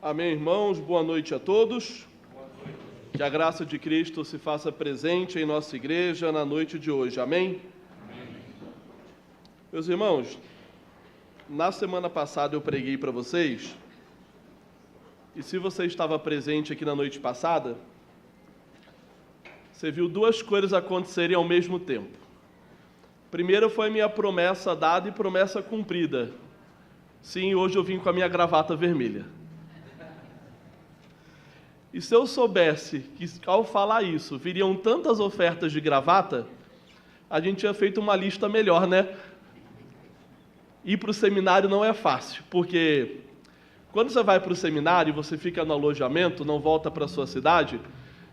Amém, irmãos? Boa noite a todos. Que a graça de Cristo se faça presente em nossa igreja na noite de hoje. Amém? Meus irmãos, na semana passada eu preguei para vocês, e se você estava presente aqui na noite passada, você viu duas coisas acontecerem ao mesmo tempo. Primeiro foi minha promessa dada e promessa cumprida. Sim, hoje eu vim com a minha gravata vermelha. E se eu soubesse que ao falar isso viriam tantas ofertas de gravata, a gente tinha feito uma lista melhor, né? Ir para o seminário não é fácil, porque quando você vai para o seminário e você fica no alojamento, não volta para a sua cidade,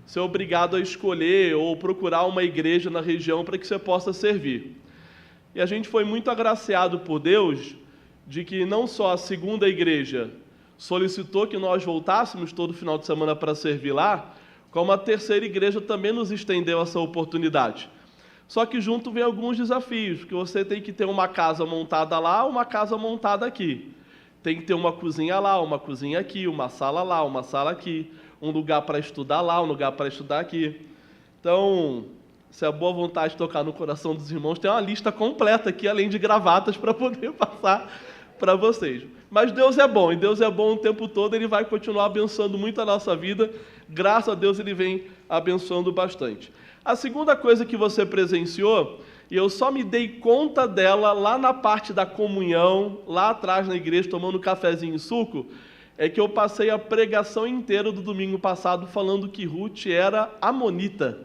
você é obrigado a escolher ou procurar uma igreja na região para que você possa servir. E a gente foi muito agraciado por Deus de que não só a segunda igreja solicitou que nós voltássemos todo final de semana para servir lá, como a terceira igreja também nos estendeu essa oportunidade. Só que junto vem alguns desafios, porque você tem que ter uma casa montada lá, uma casa montada aqui. Tem que ter uma cozinha lá, uma cozinha aqui, uma sala lá, uma sala aqui, um lugar para estudar lá, um lugar para estudar aqui. Então, se a boa vontade tocar no coração dos irmãos, tem uma lista completa aqui, além de gravatas, para poder passar para vocês. Mas Deus é bom, e Deus é bom o tempo todo, Ele vai continuar abençoando muito a nossa vida. Graças a Deus Ele vem abençoando bastante. A segunda coisa que você presenciou, e eu só me dei conta dela lá na parte da comunhão, lá atrás na igreja, tomando cafezinho e suco, é que eu passei a pregação inteira do domingo passado falando que Ruth era amonita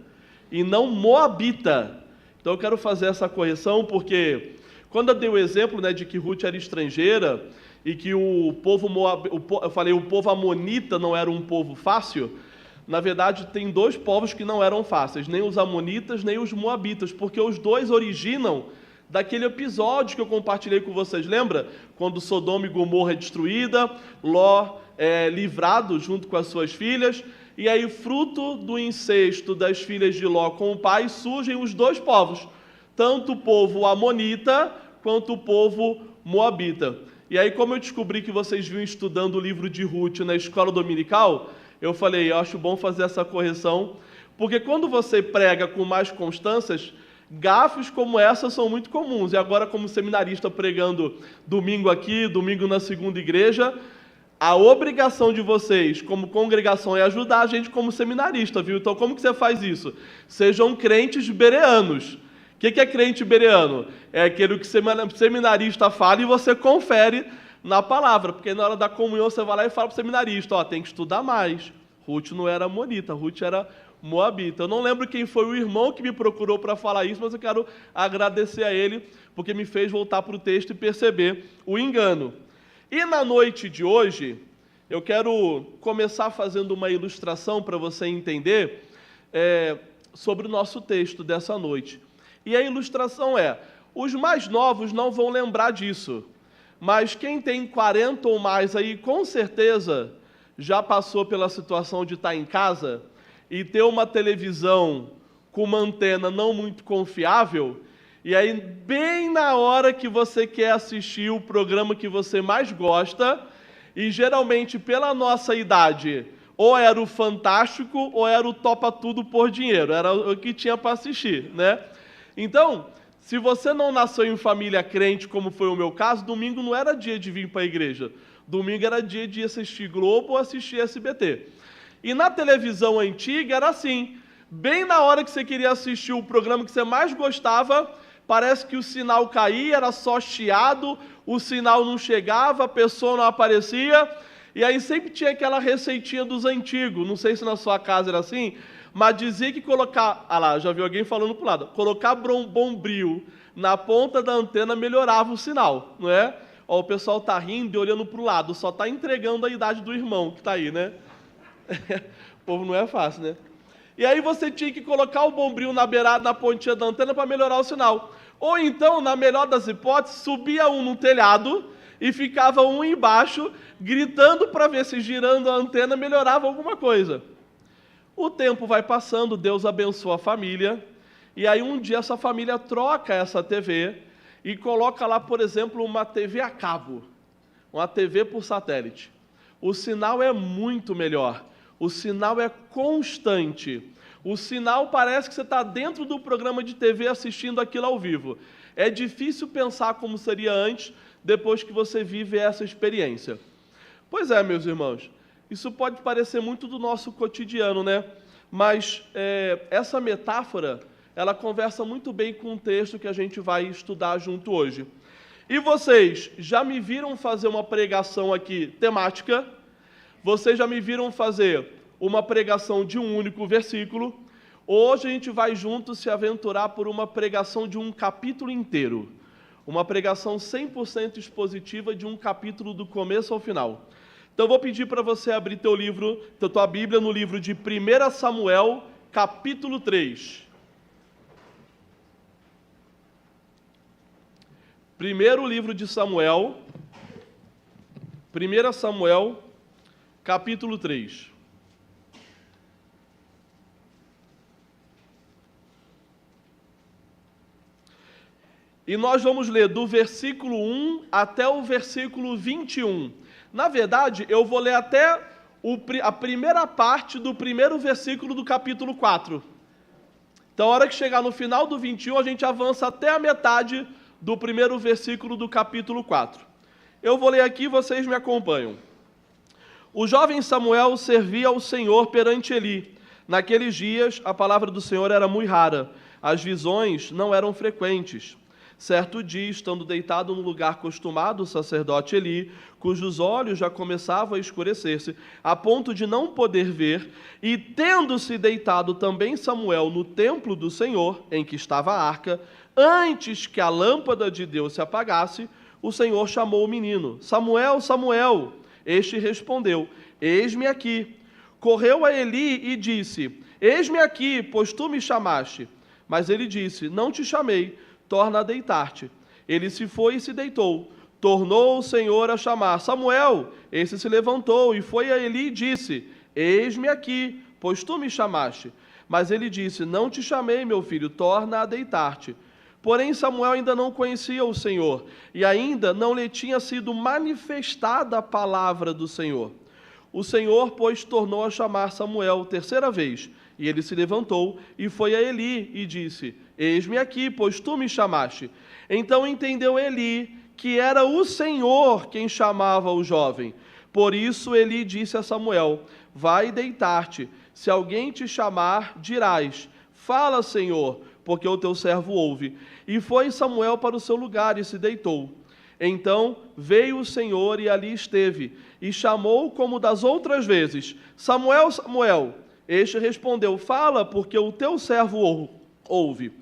e não moabita. Então eu quero fazer essa correção, porque quando eu dei o exemplo, né, de que Ruth era estrangeira e que o povo o povo amonita não era um povo fácil, na verdade tem dois povos que não eram fáceis, nem os amonitas, nem os moabitas, porque os dois originam daquele episódio que eu compartilhei com vocês, lembra? Quando Sodoma e Gomorra é destruída, Ló é livrado junto com as suas filhas, e aí fruto do incesto das filhas de Ló com o pai, surgem os dois povos, tanto o povo amonita quanto o povo moabita. E aí, como eu descobri que vocês vinham estudando o livro de Ruth na escola dominical, eu falei, eu acho bom fazer essa correção, porque quando você prega com mais constâncias, gafes como essa são muito comuns. E agora, como seminarista pregando domingo aqui, domingo na segunda igreja, a obrigação de vocês, como congregação, é ajudar a gente como seminarista, viu? Então, como que você faz isso? Sejam crentes bereanos. O que é crente bereano? É aquele que o seminarista fala e você confere na palavra, porque na hora da comunhão você vai lá e fala para o seminarista, ó, tem que estudar mais. Ruth não era amonita, Ruth era moabita. Eu não lembro quem foi o irmão que me procurou para falar isso, mas eu quero agradecer a ele, porque me fez voltar para o texto e perceber o engano. E na noite de hoje, eu quero começar fazendo uma ilustração para você entender sobre o nosso texto dessa noite. E a ilustração é, os mais novos não vão lembrar disso, mas quem tem 40 ou mais aí, com certeza, já passou pela situação de estar em casa e ter uma televisão com uma antena não muito confiável, e aí, bem na hora que você quer assistir o programa que você mais gosta, e geralmente pela nossa idade, ou era o Fantástico, ou era o Topa Tudo por Dinheiro, era o que tinha para assistir, né? Então, se você não nasceu em família crente, como foi o meu caso, domingo não era dia de vir para a igreja. Domingo era dia de assistir Globo ou assistir SBT. E na televisão antiga era assim. Bem na hora que você queria assistir o programa que você mais gostava, parece que o sinal caía, era só chiado, o sinal não chegava, a pessoa não aparecia. E aí sempre tinha aquela receitinha dos antigos. Não sei se na sua casa era assim, mas dizia que colocar... Ah lá, já vi alguém falando pro lado. Colocar bombril na ponta da antena melhorava o sinal, não é? Ó, o pessoal tá rindo e olhando pro lado, só tá entregando a idade do irmão que tá aí, né? O povo não é fácil, né? E aí você tinha que colocar o bombril na beirada, na pontinha da antena para melhorar o sinal. Ou então, na melhor das hipóteses, subia um no telhado e ficava um embaixo, gritando para ver se girando a antena melhorava alguma coisa. O tempo vai passando, Deus abençoa a família, e aí um dia essa família troca essa TV e coloca lá, por exemplo, uma TV a cabo, uma TV por satélite. O sinal é muito melhor. O sinal é constante. O sinal parece que você está dentro do programa de TV assistindo aquilo ao vivo. É difícil pensar como seria antes, depois que você vive essa experiência. Pois é, meus irmãos, isso pode parecer muito do nosso cotidiano, né? Mas essa metáfora, ela conversa muito bem com o texto que a gente vai estudar junto hoje. E vocês já me viram fazer uma pregação aqui temática? Vocês já me viram fazer uma pregação de um único versículo? Hoje a gente vai juntos se aventurar por uma pregação de um capítulo inteiro. Uma pregação 100% expositiva de um capítulo do começo ao final. Então eu vou pedir para você abrir tua Bíblia no livro de 1 Samuel, capítulo 3. Primeiro livro de Samuel, 1 Samuel, capítulo 3. E nós vamos ler do versículo 1 até o versículo 21. Na verdade, eu vou ler até a primeira parte do primeiro versículo do capítulo 4. Então, a hora que chegar no final do 21, a gente avança até a metade do primeiro versículo do capítulo 4. Eu vou ler aqui e vocês me acompanham. O jovem Samuel servia ao Senhor perante Eli. Naqueles dias, a palavra do Senhor era muito rara. As visões não eram frequentes. Certo dia, estando deitado no lugar acostumado, o sacerdote Eli, cujos olhos já começavam a escurecer-se, a ponto de não poder ver, e tendo-se deitado também Samuel no templo do Senhor, em que estava a arca, antes que a lâmpada de Deus se apagasse, o Senhor chamou o menino: Samuel, Samuel. Este respondeu: Eis-me aqui. Correu a Eli e disse: Eis-me aqui, pois tu me chamaste. Mas ele disse: Não te chamei, torna a deitar-te. Ele se foi e se deitou. Tornou o Senhor a chamar: Samuel. Esse se levantou e foi a Eli e disse: Eis-me aqui, pois tu me chamaste. Mas ele disse: Não te chamei, meu filho, torna a deitar-te. Porém Samuel ainda não conhecia o Senhor, e ainda não lhe tinha sido manifestada a palavra do Senhor. O Senhor, pois, tornou a chamar Samuel terceira vez, e ele se levantou e foi a Eli e disse: Eis-me aqui, pois tu me chamaste. Então entendeu Eli que era o Senhor quem chamava o jovem. Por isso Eli disse a Samuel: Vai deitar-te. Se alguém te chamar, dirás: Fala, Senhor, porque o teu servo ouve. E foi Samuel para o seu lugar e se deitou. Então veio o Senhor e ali esteve, e chamou como das outras vezes: Samuel, Samuel. Este respondeu: Fala, porque o teu servo ouve.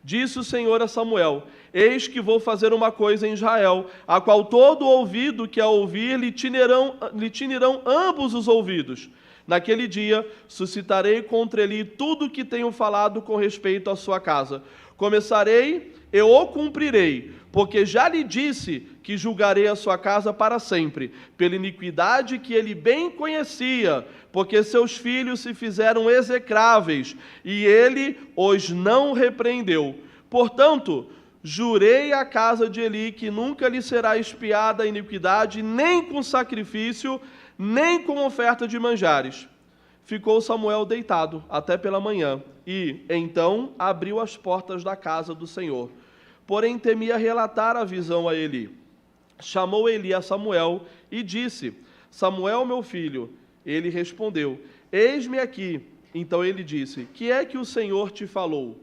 Disse o Senhor a Samuel: Eis que vou fazer uma coisa em Israel, a qual todo ouvido que a ouvir lhe tinirão ambos os ouvidos. Naquele dia suscitarei contra ele tudo o que tenho falado com respeito à sua casa. Começarei e o cumprirei, porque já lhe disse que julgarei a sua casa para sempre, pela iniquidade que ele bem conhecia, porque seus filhos se fizeram execráveis, e ele os não repreendeu. Portanto, jurei à casa de Eli que nunca lhe será expiada a iniquidade, nem com sacrifício, nem com oferta de manjares. Ficou Samuel deitado até pela manhã, e então abriu as portas da casa do Senhor. Porém temia relatar a visão a Eli. Chamou Eli a Samuel e disse: Samuel, meu filho. Ele respondeu: Eis-me aqui. Então ele disse: Que é que o Senhor te falou?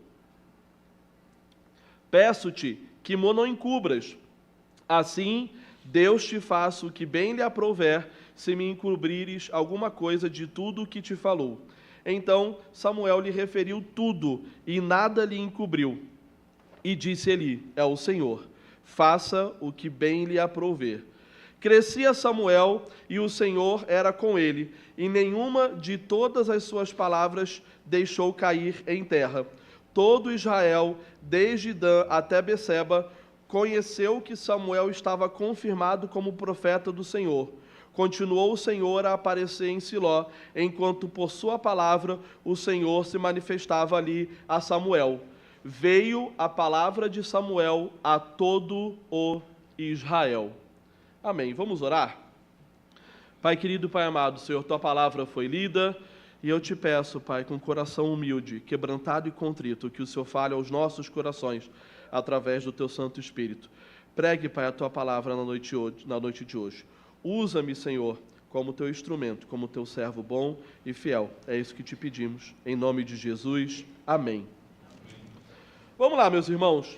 Peço-te que me não encubras. Assim, Deus te faça o que bem lhe aprouver, se me encobrires alguma coisa de tudo o que te falou. Então Samuel lhe referiu tudo, e nada lhe encobriu. E disse Eli: É o Senhor, faça o que bem lhe aprouver. Crescia Samuel, e o Senhor era com ele, e nenhuma de todas as suas palavras deixou cair em terra. Todo Israel, desde Dan até Beceba, conheceu que Samuel estava confirmado como profeta do Senhor. Continuou o Senhor a aparecer em Siló, enquanto por sua palavra o Senhor se manifestava ali a Samuel. Veio a palavra de Samuel a todo o Israel. Amém. Vamos orar? Pai querido, Pai amado, Senhor, Tua palavra foi lida e eu te peço, Pai, com coração humilde, quebrantado e contrito, que o Senhor fale aos nossos corações através do Teu Santo Espírito. Pregue, Pai, a Tua palavra na noite de hoje. Usa-me, Senhor, como Teu instrumento, como Teu servo bom e fiel. É isso que te pedimos. Em nome de Jesus. Amém. Vamos lá, meus irmãos.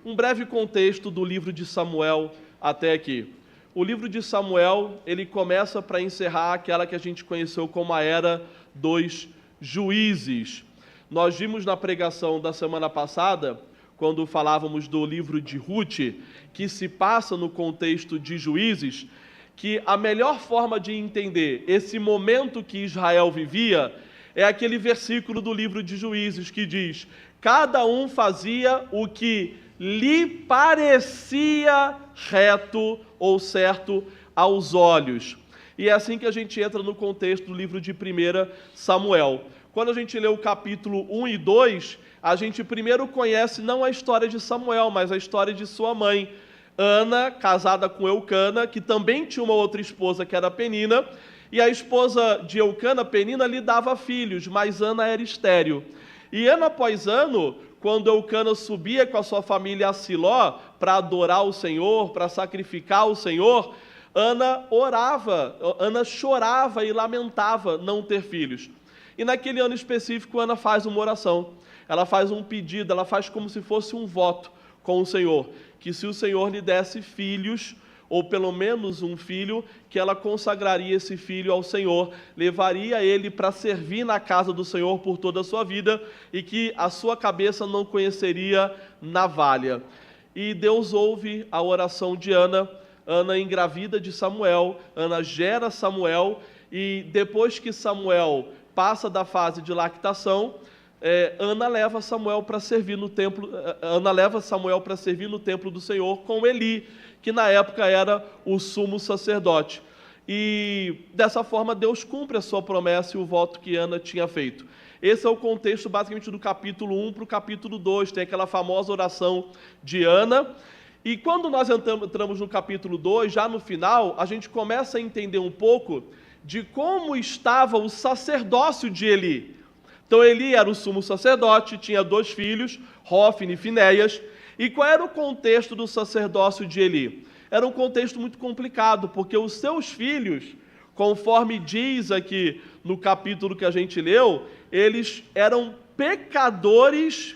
Um breve contexto do livro de Samuel até aqui. O livro de Samuel, ele começa para encerrar aquela que a gente conheceu como a Era dos Juízes. Nós vimos na pregação da semana passada, quando falávamos do livro de Ruth, que se passa no contexto de Juízes, que a melhor forma de entender esse momento que Israel vivia é aquele versículo do livro de Juízes que diz: cada um fazia o que lhe parecia reto ou certo aos olhos. E é assim que a gente entra no contexto do livro de 1 Samuel. Quando a gente lê o capítulo 1 e 2, a gente primeiro conhece não a história de Samuel, mas a história de sua mãe, Ana, casada com Eucana, que também tinha uma outra esposa que era Penina, e a esposa de Eucana, Penina, lhe dava filhos, mas Ana era estéril. E ano após ano, quando Eucana subia com a sua família a Siló para adorar o Senhor, para sacrificar o Senhor, Ana orava, Ana chorava e lamentava não ter filhos. E naquele ano específico, Ana faz uma oração, ela faz um pedido, ela faz como se fosse um voto com o Senhor, que se o Senhor lhe desse filhos, ou pelo menos um filho, que ela consagraria esse filho ao Senhor, levaria ele para servir na casa do Senhor por toda a sua vida, e que a sua cabeça não conheceria navalha. E Deus ouve a oração de Ana. Ana engravida de Samuel, Ana gera Samuel, e depois que Samuel passa da fase de lactação, Ana leva Samuel para servir no templo. Ana leva Samuel para servir no templo do Senhor com Eli, que na época era o sumo sacerdote. E dessa forma Deus cumpre a sua promessa e o voto que Ana tinha feito. Esse é o contexto basicamente do capítulo 1 para o capítulo 2, tem aquela famosa oração de Ana. E quando nós entramos no capítulo 2, já no final, a gente começa a entender um pouco de como estava o sacerdócio de Eli. Então Eli era o sumo sacerdote, tinha 2 filhos, Hófni e Finéias. E qual era o contexto do sacerdócio de Eli? Era um contexto muito complicado, porque os seus filhos, conforme diz aqui no capítulo que a gente leu, eles eram pecadores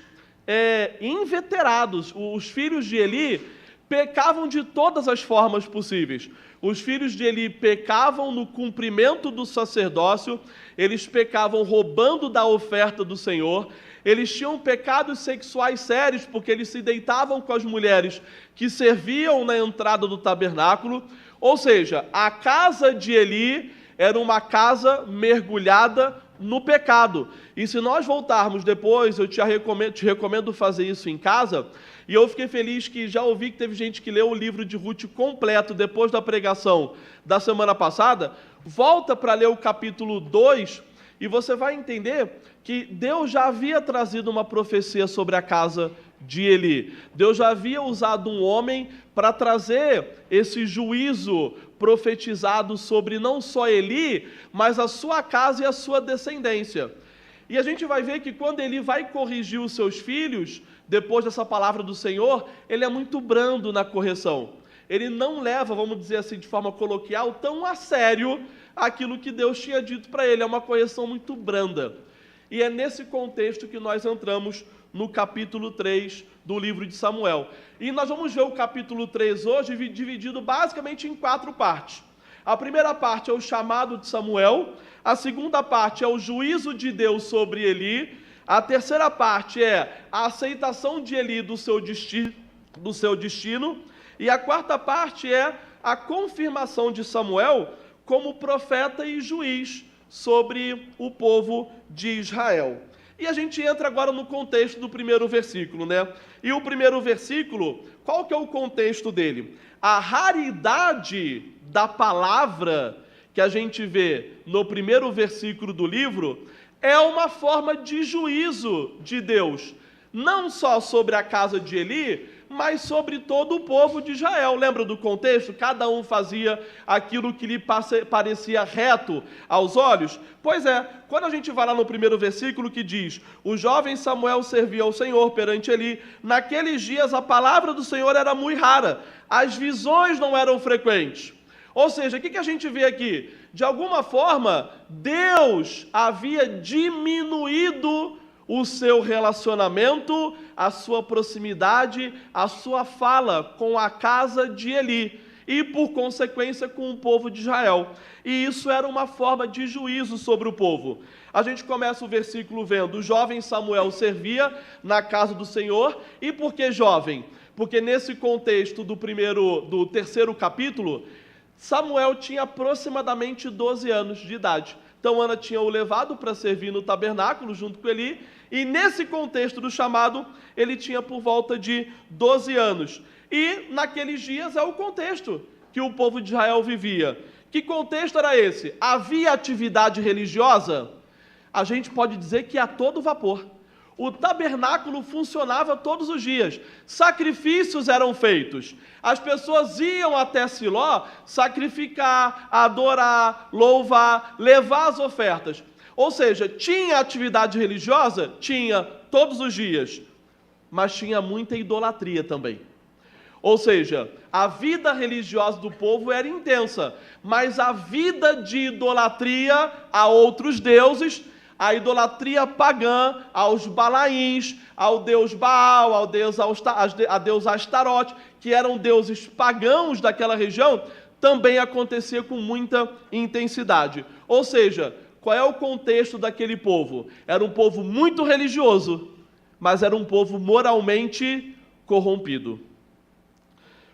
inveterados. Os filhos de Eli pecavam de todas as formas possíveis. Os filhos de Eli pecavam no cumprimento do sacerdócio, eles pecavam roubando da oferta do Senhor, eles tinham pecados sexuais sérios, porque eles se deitavam com as mulheres que serviam na entrada do tabernáculo. Ou seja, a casa de Eli era uma casa mergulhada no pecado. E se nós voltarmos depois, eu te recomendo fazer isso em casa. E eu fiquei feliz que já ouvi que teve gente que leu o livro de Ruth completo depois da pregação da semana passada. Volta para ler o capítulo 2 e você vai entender que Deus já havia trazido uma profecia sobre a casa de Eli. Deus já havia usado um homem para trazer esse juízo profetizado sobre não só Eli, mas a sua casa e a sua descendência. E a gente vai ver que quando Eli vai corrigir os seus filhos, depois dessa palavra do Senhor, ele é muito brando na correção. Ele não leva, vamos dizer assim, de forma coloquial, tão a sério aquilo que Deus tinha dito para ele. É uma correção muito branda. E é nesse contexto que nós entramos no capítulo 3 do livro de Samuel. E nós vamos ver o capítulo 3 hoje dividido basicamente em 4 partes. A primeira parte é o chamado de Samuel, a segunda parte é o juízo de Deus sobre Eli, a terceira parte é a aceitação de Eli do seu destino, e a quarta parte é a confirmação de Samuel como profeta e juiz sobre o povo de Israel. E a gente entra agora no contexto do primeiro versículo, né? E o primeiro versículo, qual que é o contexto dele? A raridade da palavra que a gente vê no primeiro versículo do livro é uma forma de juízo de Deus, não só sobre a casa de Eli, mas sobre todo o povo de Israel. Lembra do contexto? Cada um fazia aquilo que lhe parecia reto aos olhos? Pois é, quando a gente vai lá no primeiro versículo que diz: o jovem Samuel servia ao Senhor perante Eli, naqueles dias a palavra do Senhor era muito rara, as visões não eram frequentes. Ou seja, o que a gente vê aqui? De alguma forma, Deus havia diminuído o seu relacionamento, a sua proximidade, a sua fala com a casa de Eli e, por consequência, com o povo de Israel. E isso era uma forma de juízo sobre o povo. A gente começa o versículo vendo: o jovem Samuel servia na casa do Senhor. E por que jovem? Porque nesse contexto do terceiro capítulo, Samuel tinha aproximadamente 12 anos de idade. Então Ana tinha o levado para servir no tabernáculo junto com Eli, e nesse contexto do chamado, ele tinha por volta de 12 anos. E naqueles dias é o contexto que o povo de Israel vivia. Que contexto era esse? Havia atividade religiosa? A gente pode dizer que a todo vapor. O tabernáculo funcionava todos os dias, sacrifícios eram feitos, as pessoas iam até Siló sacrificar, adorar, louvar, levar as ofertas. Ou seja, tinha atividade religiosa? Tinha, todos os dias, mas tinha muita idolatria também. Ou seja, a vida religiosa do povo era intensa, mas a vida de idolatria a outros deuses, a idolatria pagã aos Balaíns, ao deus Baal, a deus Astarote, que eram deuses pagãos daquela região, também acontecia com muita intensidade. Ou seja, qual é o contexto daquele povo? Era um povo muito religioso, mas era um povo moralmente corrompido.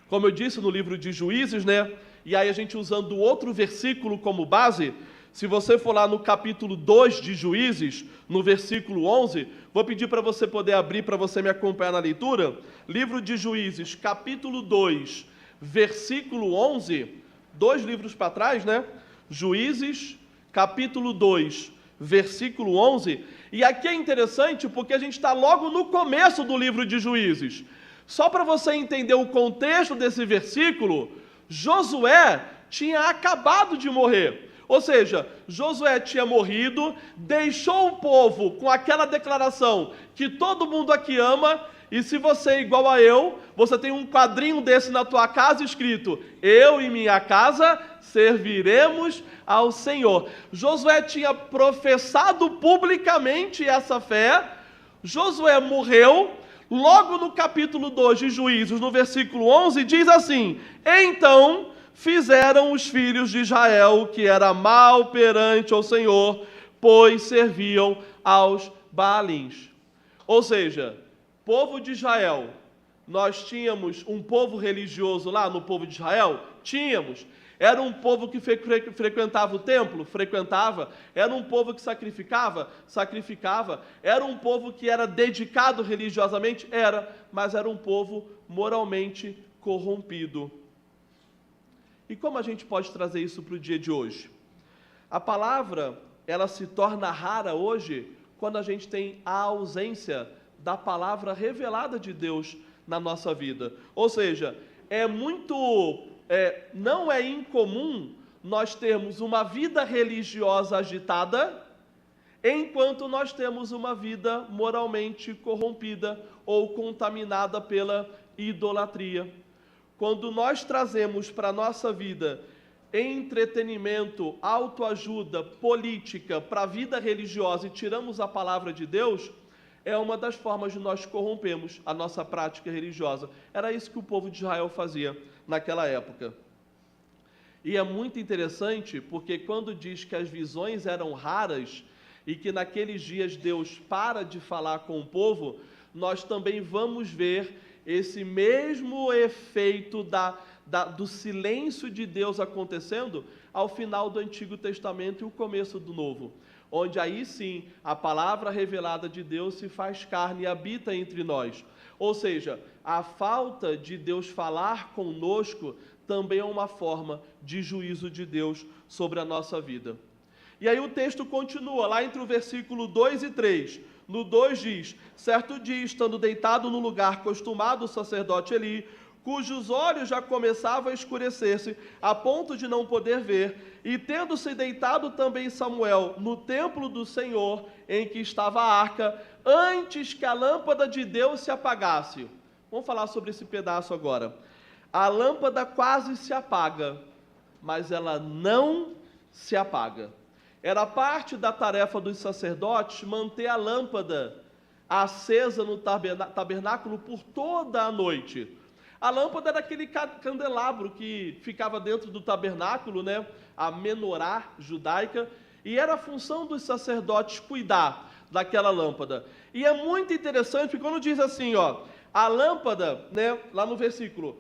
Como eu disse no livro de Juízes, né? E aí a gente usando outro versículo como base, se você for lá no capítulo 2 de Juízes, no versículo 11, vou pedir para você poder abrir, para você me acompanhar na leitura. Livro de Juízes, capítulo 2, versículo 11, 2 livros para trás, né? Juízes, capítulo 2, versículo 11. E aqui é interessante porque a gente está logo no começo do livro de Juízes. Só para você entender o contexto desse versículo, Josué tinha acabado de morrer. Ou seja, Josué tinha morrido, deixou o povo com aquela declaração que todo mundo aqui ama, e se você é igual a eu, você tem um quadrinho desse na tua casa escrito: eu e minha casa serviremos ao Senhor. Josué tinha professado publicamente essa fé, Josué morreu. Logo no capítulo 2 de Juízes, no versículo 11, diz assim: então fizeram os filhos de Israel o que era mal perante ao Senhor, pois serviam aos Baalins. Ou seja, povo de Israel, nós tínhamos um povo religioso lá no povo de Israel? Tínhamos. Era um povo que frequentava o templo? Frequentava. Era um povo que sacrificava? Sacrificava. Era um povo que era dedicado religiosamente? Era. Mas era um povo moralmente corrompido. E como a gente pode trazer isso para o dia de hoje? A palavra, ela se torna rara hoje quando a gente tem a ausência da palavra revelada de Deus na nossa vida. Ou seja, não é incomum nós termos uma vida religiosa agitada, enquanto nós temos uma vida moralmente corrompida ou contaminada pela idolatria. Quando nós trazemos para a nossa vida entretenimento, autoajuda, política, para a vida religiosa e tiramos a palavra de Deus, é uma das formas de nós corrompermos a nossa prática religiosa. Era isso que o povo de Israel fazia naquela época. E é muito interessante porque quando diz que as visões eram raras e que naqueles dias Deus para de falar com o povo, nós também vamos ver esse mesmo efeito do silêncio de Deus acontecendo ao final do Antigo Testamento e o começo do Novo, onde aí sim a palavra revelada de Deus se faz carne e habita entre nós. Ou seja, a falta de Deus falar conosco também é uma forma de juízo de Deus sobre a nossa vida. E aí o texto continua, lá entre o versículo 2 e 3. No 2 diz: certo dia, estando deitado no lugar costumado, o sacerdote Eli, cujos olhos já começavam a escurecer-se, a ponto de não poder ver, e tendo-se deitado também Samuel no templo do Senhor, em que estava a arca, antes que a lâmpada de Deus se apagasse. Vamos falar sobre esse pedaço agora. A lâmpada quase se apaga, mas ela não se apaga. Era parte da tarefa dos sacerdotes manter a lâmpada acesa no tabernáculo por toda a noite. A lâmpada era aquele candelabro que ficava dentro do tabernáculo, né? A menorá judaica, e era a função dos sacerdotes cuidar daquela lâmpada. E é muito interessante, porque quando diz assim, ó, a lâmpada, né, lá no versículo,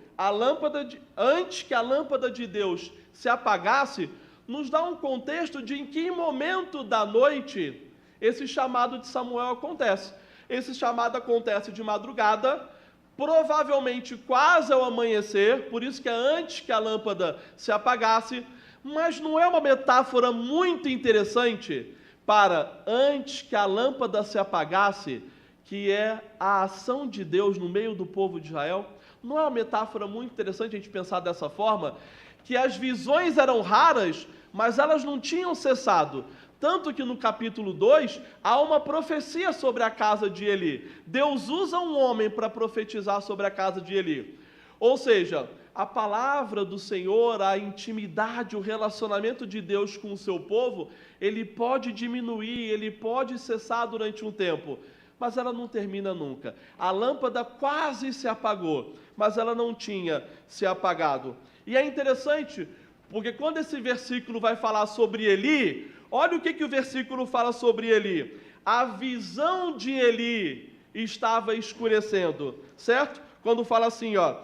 antes que a lâmpada de Deus se apagasse, nos dá um contexto de em que momento da noite esse chamado de Samuel acontece. Esse chamado acontece de madrugada, provavelmente quase ao amanhecer, por isso que é antes que a lâmpada se apagasse, mas não é uma metáfora muito interessante para antes que a lâmpada se apagasse, que é a ação de Deus no meio do povo de Israel? Não é uma metáfora muito interessante a gente pensar dessa forma? Que as visões eram raras, mas elas não tinham cessado. Tanto que no capítulo 2, há uma profecia sobre a casa de Eli. Deus usa um homem para profetizar sobre a casa de Eli. Ou seja, a palavra do Senhor, a intimidade, o relacionamento de Deus com o seu povo, ele pode diminuir, ele pode cessar durante um tempo, mas ela não termina nunca. A lâmpada quase se apagou, mas ela não tinha se apagado. E é interessante, porque quando esse versículo vai falar sobre Eli, olha o que o versículo fala sobre Eli. A visão de Eli estava escurecendo, certo? Quando fala assim, ó,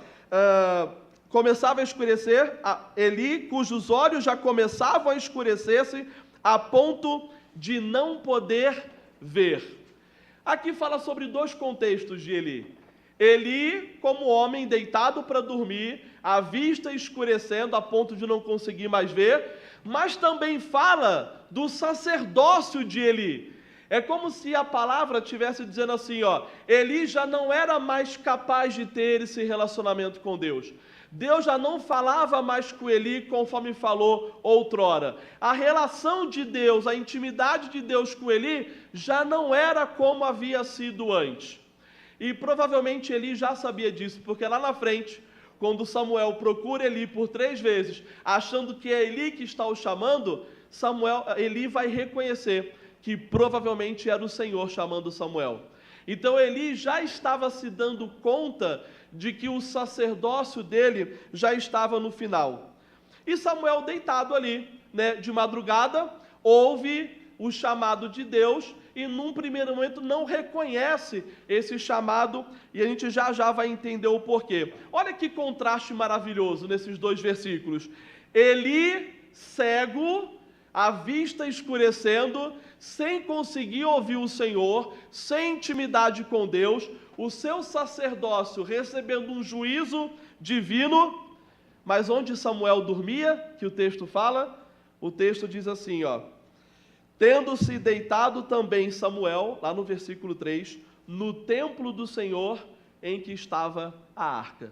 começava a escurecer, Eli, cujos olhos já começavam a escurecer-se, a ponto de não poder ver. Aqui fala sobre dois contextos de Eli. Eli, como homem deitado para dormir, a vista escurecendo a ponto de não conseguir mais ver, mas também fala do sacerdócio de Eli. É como se a palavra estivesse dizendo assim, ó, Eli já não era mais capaz de ter esse relacionamento com Deus. Deus já não falava mais com Eli conforme falou outrora. A relação de Deus, a intimidade de Deus com Eli já não era como havia sido antes. E provavelmente Eli já sabia disso, porque lá na frente, quando Samuel procura Eli por 3 vezes, achando que é Eli que está o chamando, Eli vai reconhecer que provavelmente era o Senhor chamando Samuel. Então Eli já estava se dando conta de que o sacerdócio dele já estava no final. E Samuel deitado ali, né, de madrugada, ouve o chamado de Deus e num primeiro momento não reconhece esse chamado, e a gente já vai entender o porquê. Olha que contraste maravilhoso nesses 2 versículos. Eli, cego, a vista escurecendo, sem conseguir ouvir o Senhor, sem intimidade com Deus, o seu sacerdócio recebendo um juízo divino, mas onde Samuel dormia, que o texto fala, o texto diz assim, ó, tendo-se deitado também Samuel, lá no versículo 3, no templo do Senhor em que estava a arca.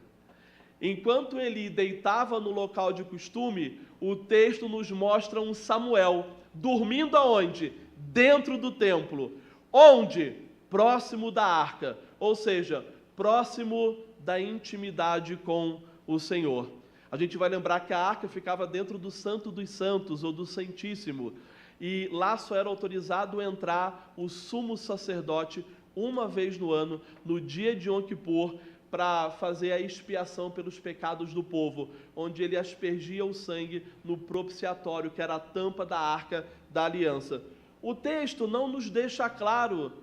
Enquanto Eli deitava no local de costume, o texto nos mostra um Samuel dormindo aonde? Dentro do templo. Onde? Próximo da arca, ou seja, próximo da intimidade com o Senhor. A gente vai lembrar que a arca ficava dentro do Santo dos Santos, ou do Santíssimo, e lá só era autorizado entrar o sumo sacerdote uma vez no ano, no dia de Yom Kippur, para fazer a expiação pelos pecados do povo, onde ele aspergia o sangue no propiciatório, que era a tampa da arca da aliança. O texto não nos deixa claro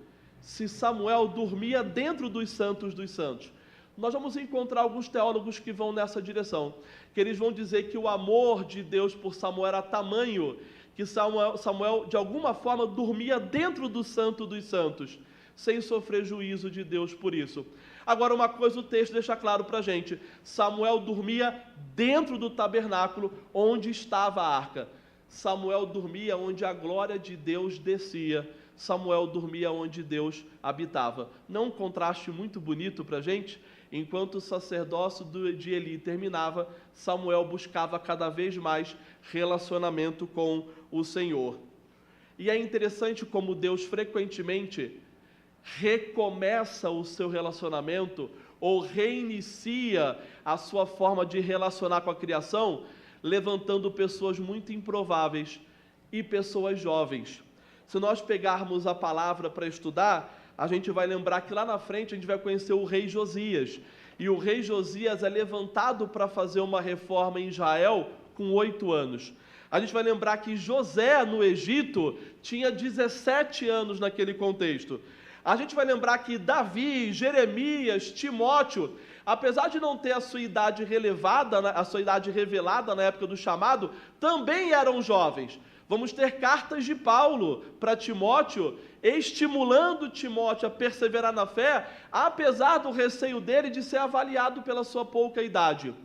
se Samuel dormia dentro dos santos dos santos. Nós vamos encontrar alguns teólogos que vão nessa direção, que eles vão dizer que o amor de Deus por Samuel era tamanho, que Samuel de alguma forma dormia dentro do santo dos santos, sem sofrer juízo de Deus por isso. Agora, uma coisa o texto deixa claro para a gente: Samuel dormia dentro do tabernáculo onde estava a arca. Samuel dormia onde a glória de Deus descia. Samuel dormia onde Deus habitava. Não um contraste muito bonito para a gente? Enquanto o sacerdócio de Eli terminava, Samuel buscava cada vez mais relacionamento com o Senhor. E é interessante como Deus frequentemente recomeça o seu relacionamento ou reinicia a sua forma de relacionar com a criação, levantando pessoas muito improváveis e pessoas jovens. Se nós pegarmos a palavra para estudar, a gente vai lembrar que lá na frente a gente vai conhecer o rei Josias. E o rei Josias é levantado para fazer uma reforma em Israel com 8 anos. A gente vai lembrar que José, no Egito, tinha 17 anos naquele contexto. A gente vai lembrar que Davi, Jeremias, Timóteo, apesar de não ter a sua idade revelada na época do chamado, também eram jovens. Vamos ter cartas de Paulo para Timóteo, estimulando Timóteo a perseverar na fé, apesar do receio dele de ser avaliado pela sua pouca idade.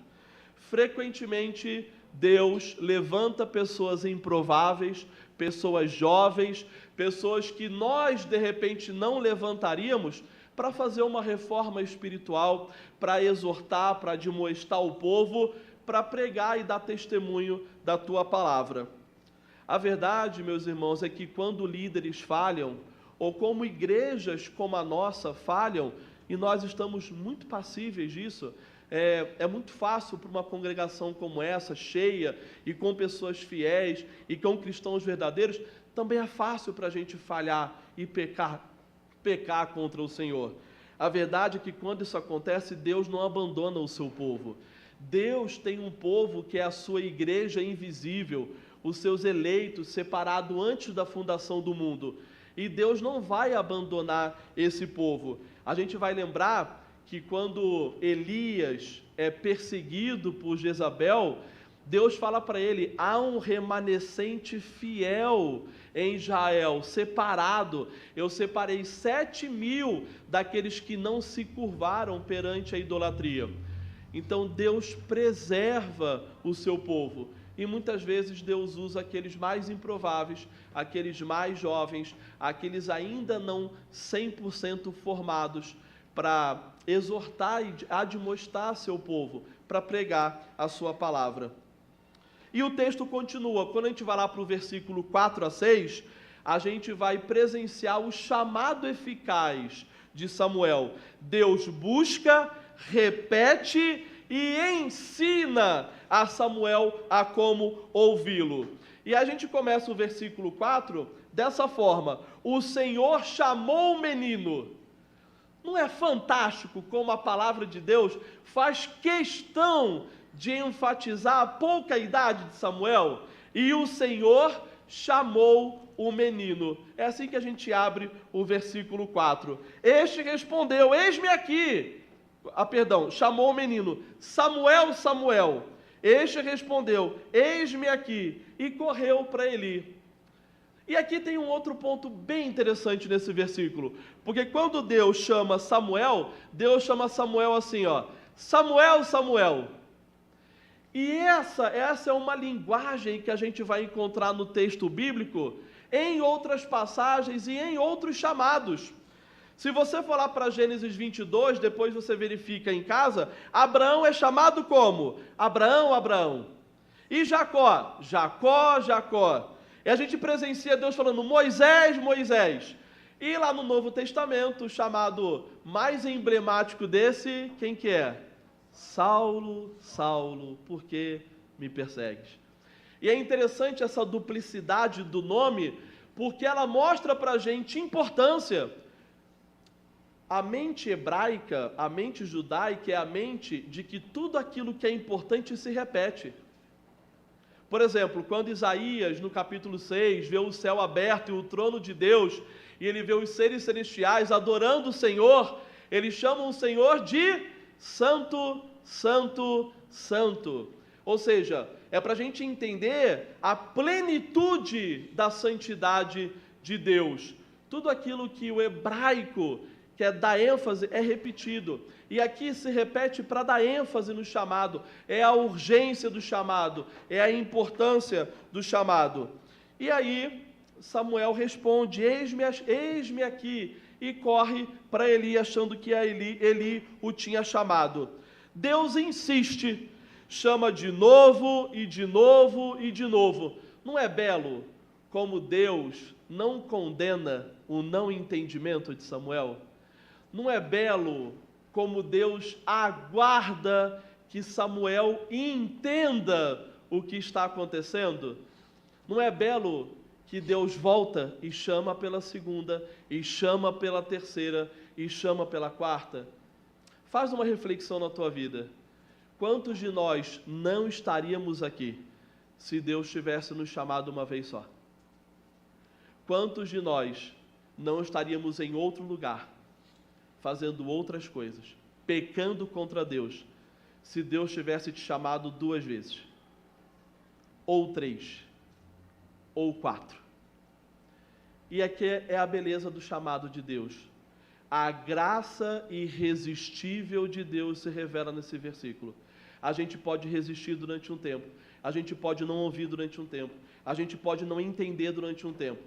Frequentemente, Deus levanta pessoas improváveis, pessoas jovens, pessoas que nós, de repente, não levantaríamos para fazer uma reforma espiritual, para exortar, para admoestar o povo, para pregar e dar testemunho da tua palavra. A verdade, meus irmãos, é que quando líderes falham, ou como igrejas como a nossa falham, e nós estamos muito passíveis disso, é muito fácil para uma congregação como essa, cheia, e com pessoas fiéis, e com cristãos verdadeiros, também é fácil para a gente falhar e pecar contra o Senhor. A verdade é que quando isso acontece, Deus não abandona o seu povo. Deus tem um povo que é a sua igreja invisível, os seus eleitos, separados antes da fundação do mundo. E Deus não vai abandonar esse povo. A gente vai lembrar que quando Elias é perseguido por Jezabel, Deus fala para ele, há um remanescente fiel em Israel, separado. Eu separei 7.000 daqueles que não se curvaram perante a idolatria. Então Deus preserva o seu povo. E muitas vezes Deus usa aqueles mais improváveis, aqueles mais jovens, aqueles ainda não 100% formados, para exortar e admoestar seu povo, para pregar a sua palavra. E o texto continua, quando a gente vai lá para o versículo 4 a 6, a gente vai presenciar o chamado eficaz de Samuel. Deus busca, repete e ensina a Samuel a como ouvi-lo. E a gente começa o versículo 4 dessa forma: o Senhor chamou o menino. Não é fantástico como a palavra de Deus faz questão de enfatizar a pouca idade de Samuel? E o Senhor chamou o menino. É assim que a gente abre o versículo 4. Este respondeu, eis-me aqui. Chamou o menino, Samuel, Samuel. Este respondeu, eis-me aqui. E correu para Eli. E aqui tem um outro ponto bem interessante nesse versículo, porque quando Deus chama Samuel, Deus chama Samuel assim, ó, Samuel, Samuel. E essa é uma linguagem que a gente vai encontrar no texto bíblico, em outras passagens e em outros chamados. Se você for lá para Gênesis 22, depois você verifica em casa, Abraão é chamado como? Abraão, Abraão. E Jacó? Jacó, Jacó. E a gente presencia Deus falando, Moisés, Moisés. E lá no Novo Testamento, o chamado mais emblemático desse, quem que é? Saulo, Saulo, por que me persegues? E é interessante essa duplicidade do nome, porque ela mostra para a gente importância. A mente hebraica, a mente judaica é a mente de que tudo aquilo que é importante se repete. Por exemplo, quando Isaías, no capítulo 6, vê o céu aberto e o trono de Deus, e ele vê os seres celestiais adorando o Senhor, eles chamam o Senhor de Santo, Santo, Santo. Ou seja, é para a gente entender a plenitude da santidade de Deus. Tudo aquilo que o hebraico quer dar ênfase é repetido. E aqui se repete para dar ênfase no chamado. É a urgência do chamado, é a importância do chamado. E aí, Samuel responde: eis-me aqui, e corre para Eli, achando que Eli o tinha chamado. Deus insiste, chama de novo e de novo e de novo. Não é belo como Deus não condena o não entendimento de Samuel? Não é belo como Deus aguarda que Samuel entenda o que está acontecendo? Não é belo que Deus volta e chama pela segunda, e chama pela terceira, e chama pela quarta? Faz uma reflexão na tua vida. Quantos de nós não estaríamos aqui se Deus tivesse nos chamado uma vez só? Quantos de nós não estaríamos em outro lugar, fazendo outras coisas, pecando contra Deus, se Deus tivesse te chamado 2 vezes? Ou 3? Ou 4? E aqui é a beleza do chamado de Deus. A graça irresistível de Deus se revela nesse versículo. A gente pode resistir durante um tempo, a gente pode não ouvir durante um tempo, a gente pode não entender durante um tempo,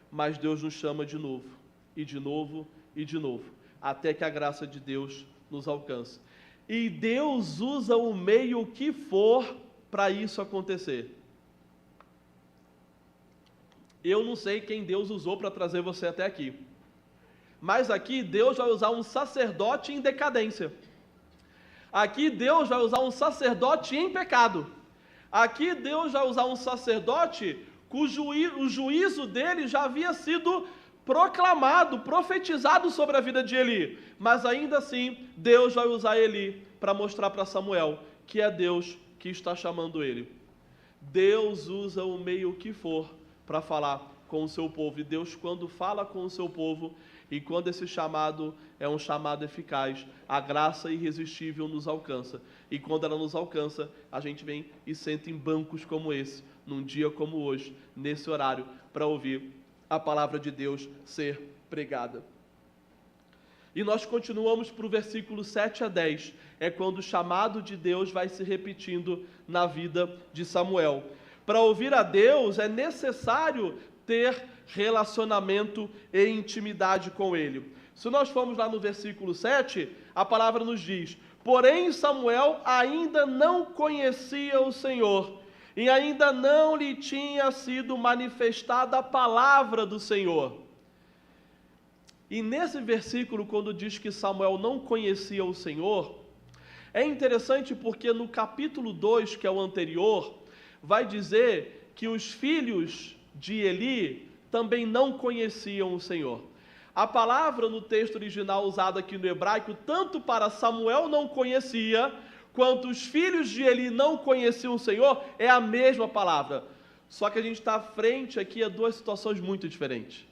mas Deus nos chama de novo, e de novo, e de novo, até que a graça de Deus nos alcance. E Deus usa o meio que for para isso acontecer. Eu não sei quem Deus usou para trazer você até aqui, mas aqui Deus vai usar um sacerdote em decadência. Aqui Deus vai usar um sacerdote em pecado. Aqui Deus vai usar um sacerdote cujo o juízo dele já havia sido proclamado, profetizado sobre a vida de Eli. Mas ainda assim, Deus vai usar Eli para mostrar para Samuel que é Deus que está chamando ele. Deus usa o meio que for para falar com o seu povo. E Deus, quando fala com o seu povo, e quando esse chamado é um chamado eficaz, a graça irresistível nos alcança. E quando ela nos alcança, a gente vem e senta em bancos como esse, num dia como hoje, nesse horário, para ouvir a palavra de Deus ser pregada. E nós continuamos para o versículo 7 a 10, é quando o chamado de Deus vai se repetindo na vida de Samuel. Para ouvir a Deus é necessário ter relacionamento e intimidade com Ele. Se nós formos lá no versículo 7, a palavra nos diz: porém Samuel ainda não conhecia o Senhor, e ainda não lhe tinha sido manifestada a palavra do Senhor. E nesse versículo, quando diz que Samuel não conhecia o Senhor, é interessante porque no capítulo 2, que é o anterior, vai dizer que os filhos de Eli também não conheciam o Senhor. A palavra no texto original usada aqui no hebraico, tanto para Samuel não conhecia, quanto os filhos de Eli não conheciam o Senhor, é a mesma palavra. Só que a gente está frente aqui a 2 situações muito diferentes.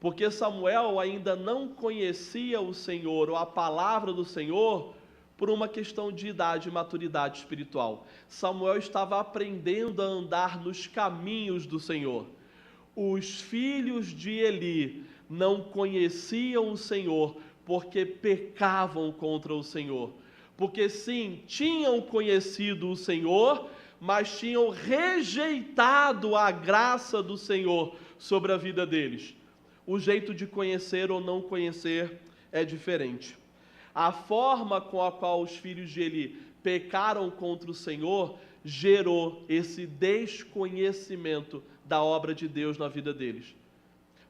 Porque Samuel ainda não conhecia o Senhor, ou a palavra do Senhor, por uma questão de idade e maturidade espiritual. Samuel estava aprendendo a andar nos caminhos do Senhor. Os filhos de Eli não conheciam o Senhor porque pecavam contra o Senhor. Porque sim, tinham conhecido o Senhor, mas tinham rejeitado a graça do Senhor sobre a vida deles. O jeito de conhecer ou não conhecer é diferente. A forma com a qual os filhos de Eli pecaram contra o Senhor gerou esse desconhecimento da obra de Deus na vida deles.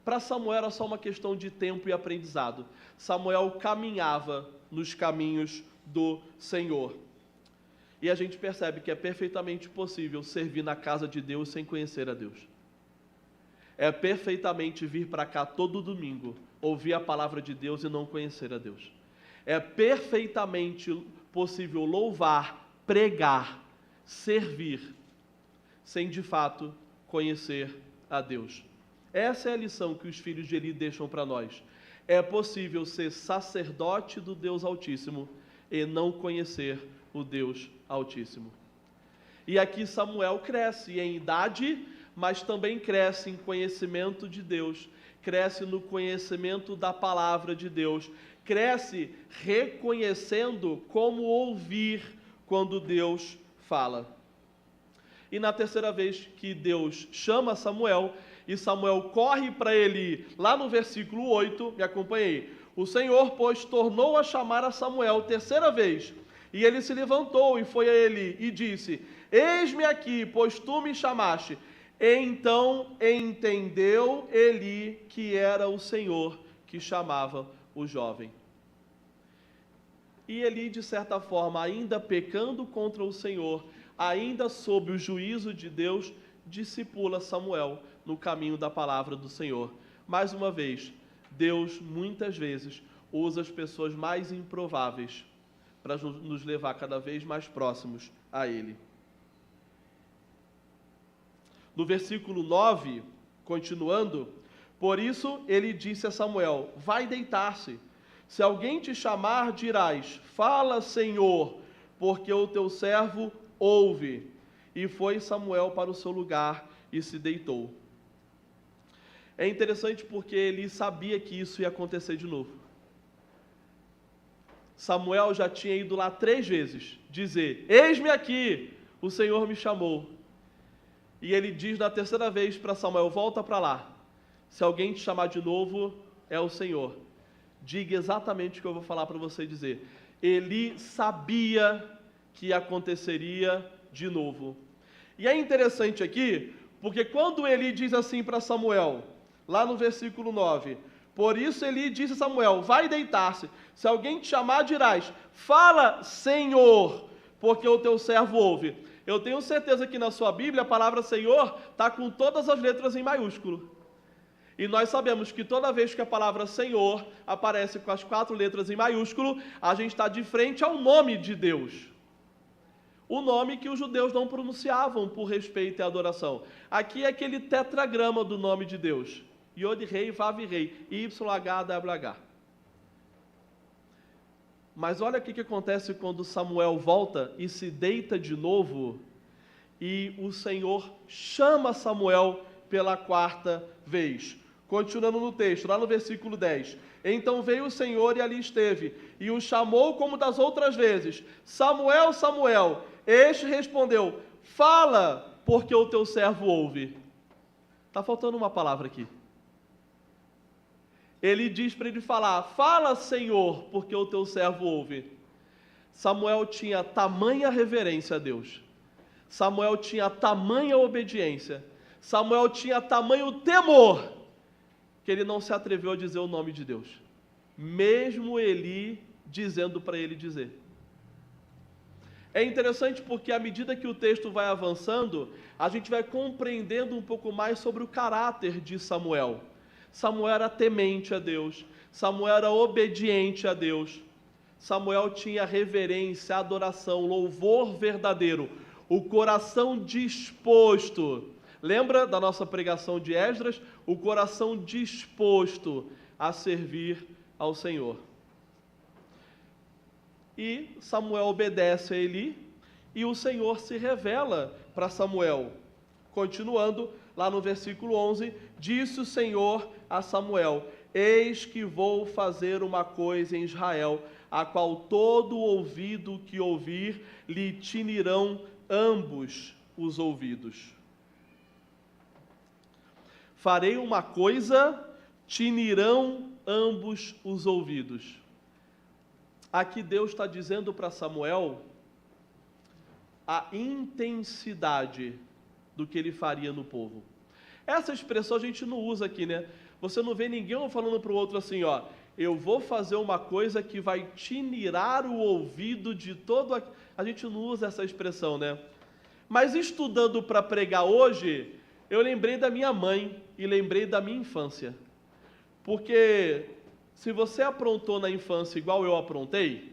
Para Samuel era só uma questão de tempo e aprendizado. Samuel caminhava nos caminhos do Senhor. E a gente percebe que é perfeitamente possível servir na casa de Deus sem conhecer a Deus. É perfeitamente vir para cá todo domingo, ouvir a palavra de Deus e não conhecer a Deus. É perfeitamente possível louvar, pregar, servir, sem de fato conhecer a Deus. Essa é a lição que os filhos de Eli deixam para nós. É possível ser sacerdote do Deus Altíssimo e não conhecer o Deus Altíssimo. E aqui Samuel cresce em idade, mas também cresce em conhecimento de Deus, cresce no conhecimento da palavra de Deus, cresce reconhecendo como ouvir quando Deus fala. E na terceira vez que Deus chama Samuel, e Samuel corre para ele, lá no versículo 8, me acompanhei. O Senhor, pois, tornou a chamar a Samuel terceira vez, e ele se levantou e foi a ele e disse: Eis-me aqui, pois tu me chamaste. Então entendeu Eli que era o Senhor que chamava o jovem. E Eli, de certa forma, ainda pecando contra o Senhor, ainda sob o juízo de Deus, discipula Samuel no caminho da palavra do Senhor. Mais uma vez, Deus muitas vezes usa as pessoas mais improváveis para nos levar cada vez mais próximos a Ele. No versículo 9, continuando, por isso ele disse a Samuel: vai deitar-se. Se alguém te chamar, dirás: fala, Senhor, porque o teu servo ouve. E foi Samuel para o seu lugar e se deitou. É interessante porque ele sabia que isso ia acontecer de novo. Samuel já tinha ido lá 3 vezes dizer: eis-me aqui, o Senhor me chamou. E ele diz na terceira vez para Samuel: volta para lá. Se alguém te chamar de novo, é o Senhor. Diga exatamente o que eu vou falar para você dizer. Eli sabia que aconteceria de novo. E é interessante aqui, porque quando Eli diz assim para Samuel, lá no versículo 9, por isso Eli disse a Samuel: vai deitar-se. Se alguém te chamar, dirás: fala, Senhor, porque o teu servo ouve. Eu tenho certeza que na sua Bíblia a palavra Senhor está com todas as letras em maiúsculo. E nós sabemos que toda vez que a palavra Senhor aparece com as 4 letras em maiúsculo, a gente está de frente ao nome de Deus. O nome que os judeus não pronunciavam por respeito e adoração. Aqui é aquele tetragrama do nome de Deus. Yod Rei, Vav Rei, YHWH. Mas olha o que acontece quando Samuel volta e se deita de novo, e o Senhor chama Samuel pela 4ª vez. Continuando no texto, lá no versículo 10. Então veio o Senhor e ali esteve, e o chamou como das outras vezes: Samuel, Samuel. Este respondeu: fala, porque o teu servo ouve. Está faltando uma palavra aqui. Ele diz para ele falar: fala, Senhor, porque o teu servo ouve. Samuel tinha tamanha reverência a Deus. Samuel tinha tamanha obediência. Samuel tinha tamanho temor, que ele não se atreveu a dizer o nome de Deus. Mesmo Eli dizendo para ele dizer. É interessante porque à medida que o texto vai avançando, a gente vai compreendendo um pouco mais sobre o caráter de Samuel. Samuel era temente a Deus, Samuel era obediente a Deus, Samuel tinha reverência, adoração, louvor verdadeiro, o coração disposto. Lembra da nossa pregação de Esdras? O coração disposto a servir ao Senhor. E Samuel obedece a Eli, e o Senhor se revela para Samuel. Continuando, lá no versículo 11, disse o Senhor a Samuel: eis que vou fazer uma coisa em Israel, a qual todo ouvido que ouvir lhe tinirão ambos os ouvidos. Farei uma coisa, tinirão ambos os ouvidos. Aqui Deus está dizendo para Samuel a intensidade do que ele faria no povo. Essa expressão a gente não usa aqui, né? Você não vê ninguém falando para o outro assim, ó: eu vou fazer uma coisa que vai tinirar o ouvido de todo... A gente não usa essa expressão, né? Mas estudando para pregar hoje, eu lembrei da minha mãe e lembrei da minha infância. Porque se você aprontou na infância igual eu aprontei,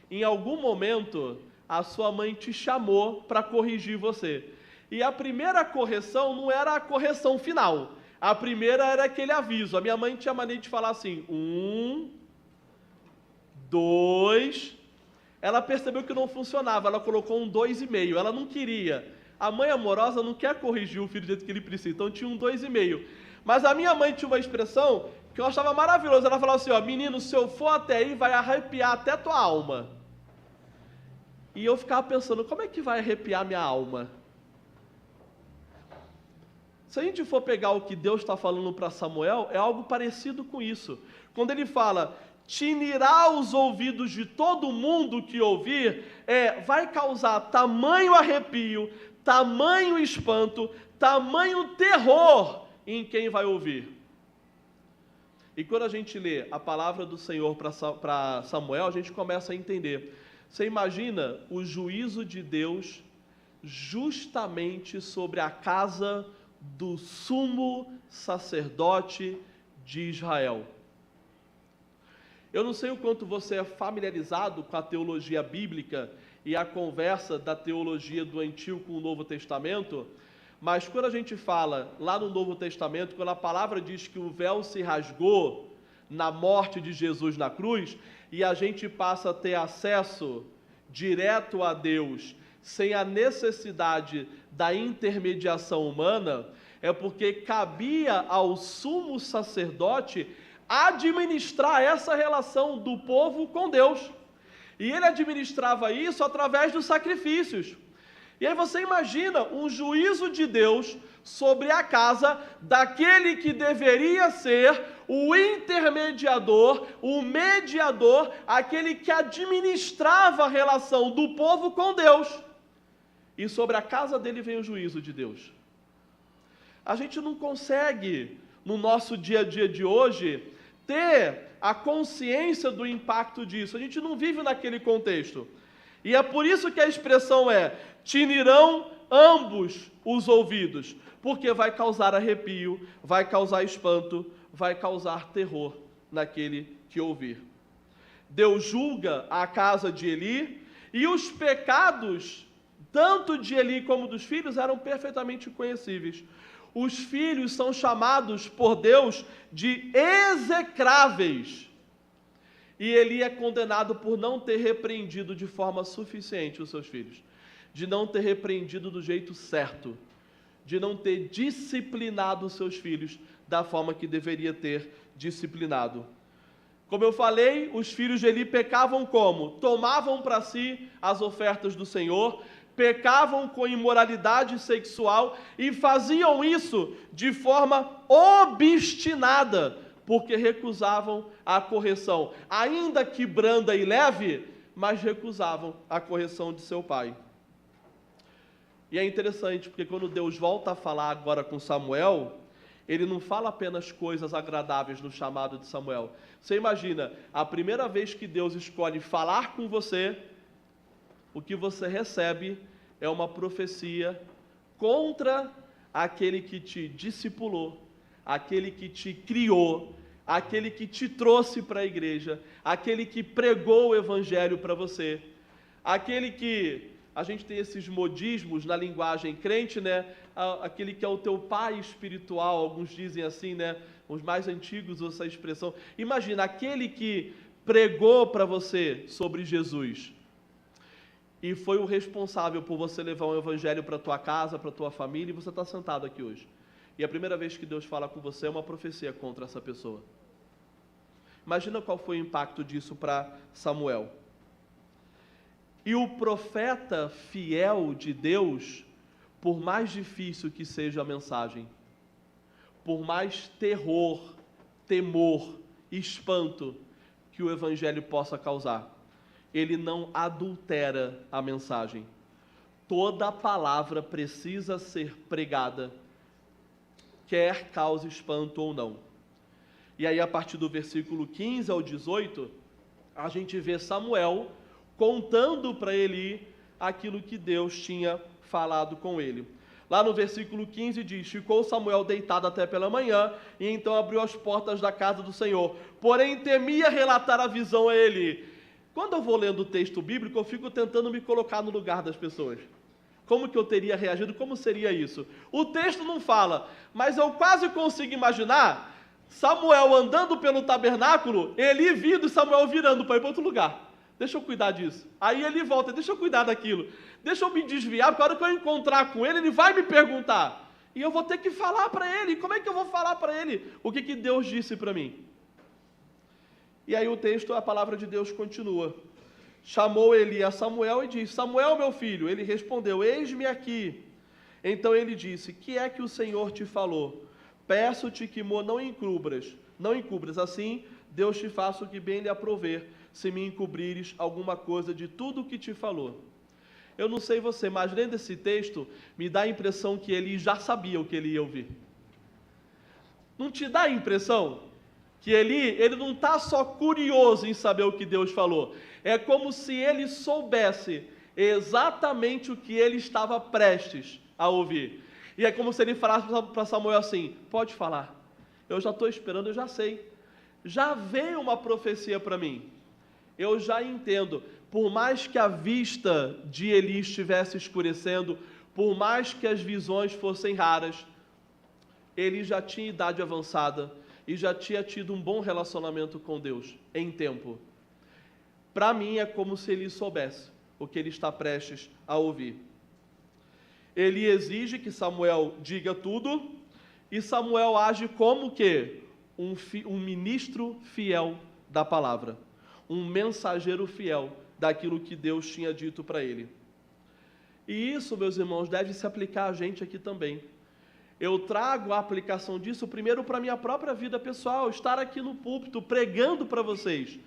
em algum momento a sua mãe te chamou para corrigir você. E a primeira correção não era a correção final. A primeira era aquele aviso. A minha mãe tinha mania de falar assim: 1, 2. Ela percebeu que não funcionava. Ela colocou um 2,5. Ela não queria. A mãe amorosa não quer corrigir o filho do jeito que ele precisa. Então tinha um 2,5. Mas a minha mãe tinha uma expressão que eu achava maravilhosa. Ela falava assim: ó, menino, se eu for até aí, vai arrepiar até tua alma. E eu ficava pensando: como é que vai arrepiar minha alma? Se a gente for pegar o que Deus está falando para Samuel, é algo parecido com isso. Quando ele fala, tinirá os ouvidos de todo mundo que ouvir, vai causar tamanho arrepio, tamanho espanto, tamanho terror em quem vai ouvir. E quando a gente lê a palavra do Senhor para Samuel, a gente começa a entender. Você imagina o juízo de Deus justamente sobre a casa do sumo sacerdote de Israel. Eu não sei o quanto você é familiarizado com a teologia bíblica e a conversa da teologia do Antigo com o Novo Testamento, mas quando a gente fala lá no Novo Testamento, quando a palavra diz que o véu se rasgou na morte de Jesus na cruz, e a gente passa a ter acesso direto a Deus, sem a necessidade da intermediação humana, é porque cabia ao sumo sacerdote administrar essa relação do povo com Deus. E ele administrava isso através dos sacrifícios. E aí você imagina um juízo de Deus sobre a casa daquele que deveria ser o intermediador, o mediador, aquele que administrava a relação do povo com Deus. E sobre a casa dele vem o juízo de Deus. A gente não consegue, no nosso dia a dia de hoje, ter a consciência do impacto disso. A gente não vive naquele contexto. E é por isso que a expressão tinirão ambos os ouvidos, porque vai causar arrepio, vai causar espanto, vai causar terror naquele que ouvir. Deus julga a casa de Eli, e os pecados, tanto de Eli como dos filhos, eram perfeitamente conhecíveis. Os filhos são chamados por Deus de execráveis. E Eli é condenado por não ter repreendido de forma suficiente os seus filhos, de não ter repreendido do jeito certo, de não ter disciplinado os seus filhos da forma que deveria ter disciplinado. Como eu falei, os filhos de Eli pecavam como? Tomavam para si as ofertas do Senhor, pecavam com imoralidade sexual e faziam isso de forma obstinada, porque recusavam a correção, ainda que branda e leve, mas recusavam a correção de seu pai. E é interessante, porque quando Deus volta a falar agora com Samuel, ele não fala apenas coisas agradáveis no chamado de Samuel. Você imagina, a primeira vez que Deus escolhe falar com você, o que você recebe é uma profecia contra aquele que te discipulou, aquele que te criou, aquele que te trouxe para a igreja, aquele que pregou o evangelho para você, aquele que, a gente tem esses modismos na linguagem crente, né? Aquele que é o teu pai espiritual, alguns dizem assim, né? Os mais antigos usam essa expressão. Imagina, aquele que pregou para você sobre Jesus e foi o responsável por você levar um evangelho para a tua casa, para a tua família, e você está sentado aqui hoje. E a primeira vez que Deus fala com você é uma profecia contra essa pessoa. Imagina qual foi o impacto disso para Samuel. E o profeta fiel de Deus, por mais difícil que seja a mensagem, por mais terror, temor, espanto que o evangelho possa causar, ele não adultera a mensagem. Toda palavra precisa ser pregada, quer cause espanto ou não. E aí, a partir do versículo 15 ao 18, a gente vê Samuel contando para Eli aquilo que Deus tinha falado com ele. Lá no versículo 15 diz: ficou Samuel deitado até pela manhã, e então abriu as portas da casa do Senhor. Porém, temia relatar a visão a Eli. Quando eu vou lendo o texto bíblico, eu fico tentando me colocar no lugar das pessoas. Como que eu teria reagido? Como seria isso? O texto não fala, mas eu quase consigo imaginar Samuel andando pelo tabernáculo, Eli vindo e Samuel virando para ir para outro lugar. Deixa eu cuidar disso. Aí ele volta, deixa eu cuidar daquilo. Deixa eu me desviar, porque a hora que eu encontrar com ele, ele vai me perguntar. E eu vou ter que falar para ele. Como é que eu vou falar para ele o que Deus disse para mim? E aí o texto, a palavra de Deus continua. Chamou Eli a Samuel e disse: Samuel, meu filho. Ele respondeu: eis-me aqui. Então ele disse: que é que o Senhor te falou? Peço-te que não encubras, assim Deus te faça o que bem lhe aprouver, se me encobrires alguma coisa de tudo o que te falou. Eu não sei você, mas lendo esse texto, me dá a impressão que ele já sabia o que ele ia ouvir. Não te dá a impressão que ele não está só curioso em saber o que Deus falou? É como se ele soubesse exatamente o que ele estava prestes a ouvir. E é como se ele falasse para Samuel assim: pode falar, eu já estou esperando, eu já sei. Já veio uma profecia para mim, eu já entendo. Por mais que a vista de Eli estivesse escurecendo, por mais que as visões fossem raras, ele já tinha idade avançada e já tinha tido um bom relacionamento com Deus em tempo. Para mim é como se ele soubesse o que ele está prestes a ouvir. Ele exige que Samuel diga tudo, e Samuel age como que? Um ministro fiel da palavra, um mensageiro fiel daquilo que Deus tinha dito para ele. E isso, meus irmãos, deve se aplicar a gente aqui também. Eu trago a aplicação disso primeiro para a minha própria vida pessoal. Estar aqui no púlpito pregando para vocês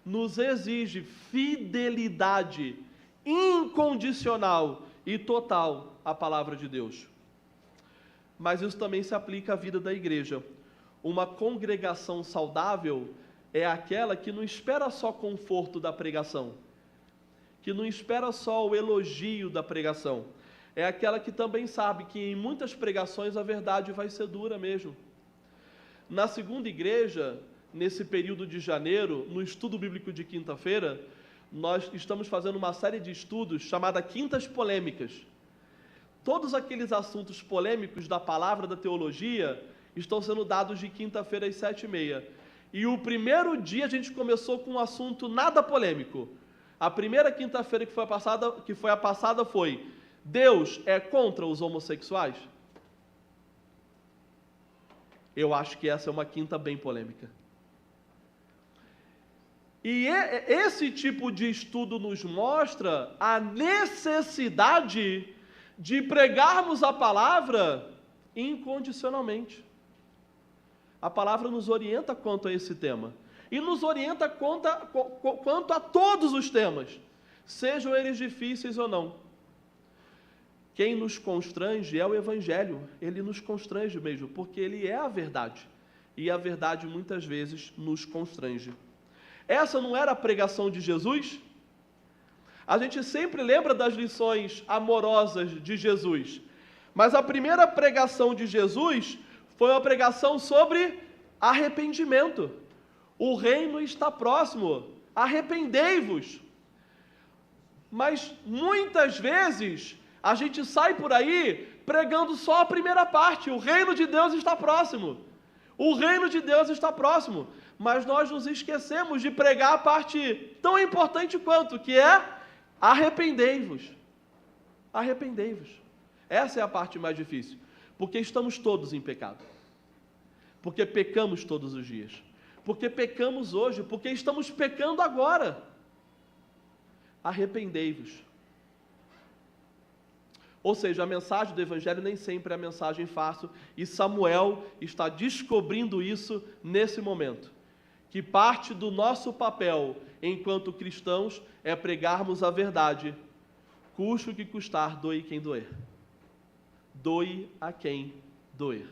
nos exige fidelidade incondicional e total à palavra de Deus. Mas isso também se aplica à vida da igreja. Uma congregação saudável é aquela que não espera só conforto da pregação, que não espera só o elogio da pregação. É aquela que também sabe que em muitas pregações a verdade vai ser dura mesmo. Na segunda igreja, nesse período de janeiro, no estudo bíblico de quinta-feira, nós estamos fazendo uma série de estudos chamada Quintas Polêmicas. Todos aqueles assuntos polêmicos da palavra, da teologia, estão sendo dados de quinta-feira às 7h30. E o primeiro dia a gente começou com um assunto nada polêmico. A primeira quinta-feira que foi a passada foi: Deus é contra os homossexuais? Eu acho que essa é uma quinta bem polêmica. E esse tipo de estudo nos mostra a necessidade de pregarmos a palavra incondicionalmente. A palavra nos orienta quanto a esse tema. E nos orienta quanto a todos os temas, sejam eles difíceis ou não. Quem nos constrange é o Evangelho. Ele nos constrange mesmo, porque ele é a verdade. E a verdade muitas vezes nos constrange. Essa não era a pregação de Jesus? A gente sempre lembra das lições amorosas de Jesus. Mas a primeira pregação de Jesus foi uma pregação sobre arrependimento. O reino está próximo. Arrependei-vos. Mas muitas vezes a gente sai por aí pregando só a primeira parte. O reino de Deus está próximo. O reino de Deus está próximo. Mas nós nos esquecemos de pregar a parte tão importante quanto, que é arrependei-vos. Arrependei-vos. Essa é a parte mais difícil. Porque estamos todos em pecado. Porque pecamos todos os dias. Porque pecamos hoje. Porque estamos pecando agora. Arrependei-vos. Ou seja, a mensagem do Evangelho nem sempre é a mensagem fácil, e Samuel está descobrindo isso nesse momento. Que parte do nosso papel, enquanto cristãos, é pregarmos a verdade, custe o que custar, doe quem doer. Doe a quem doer.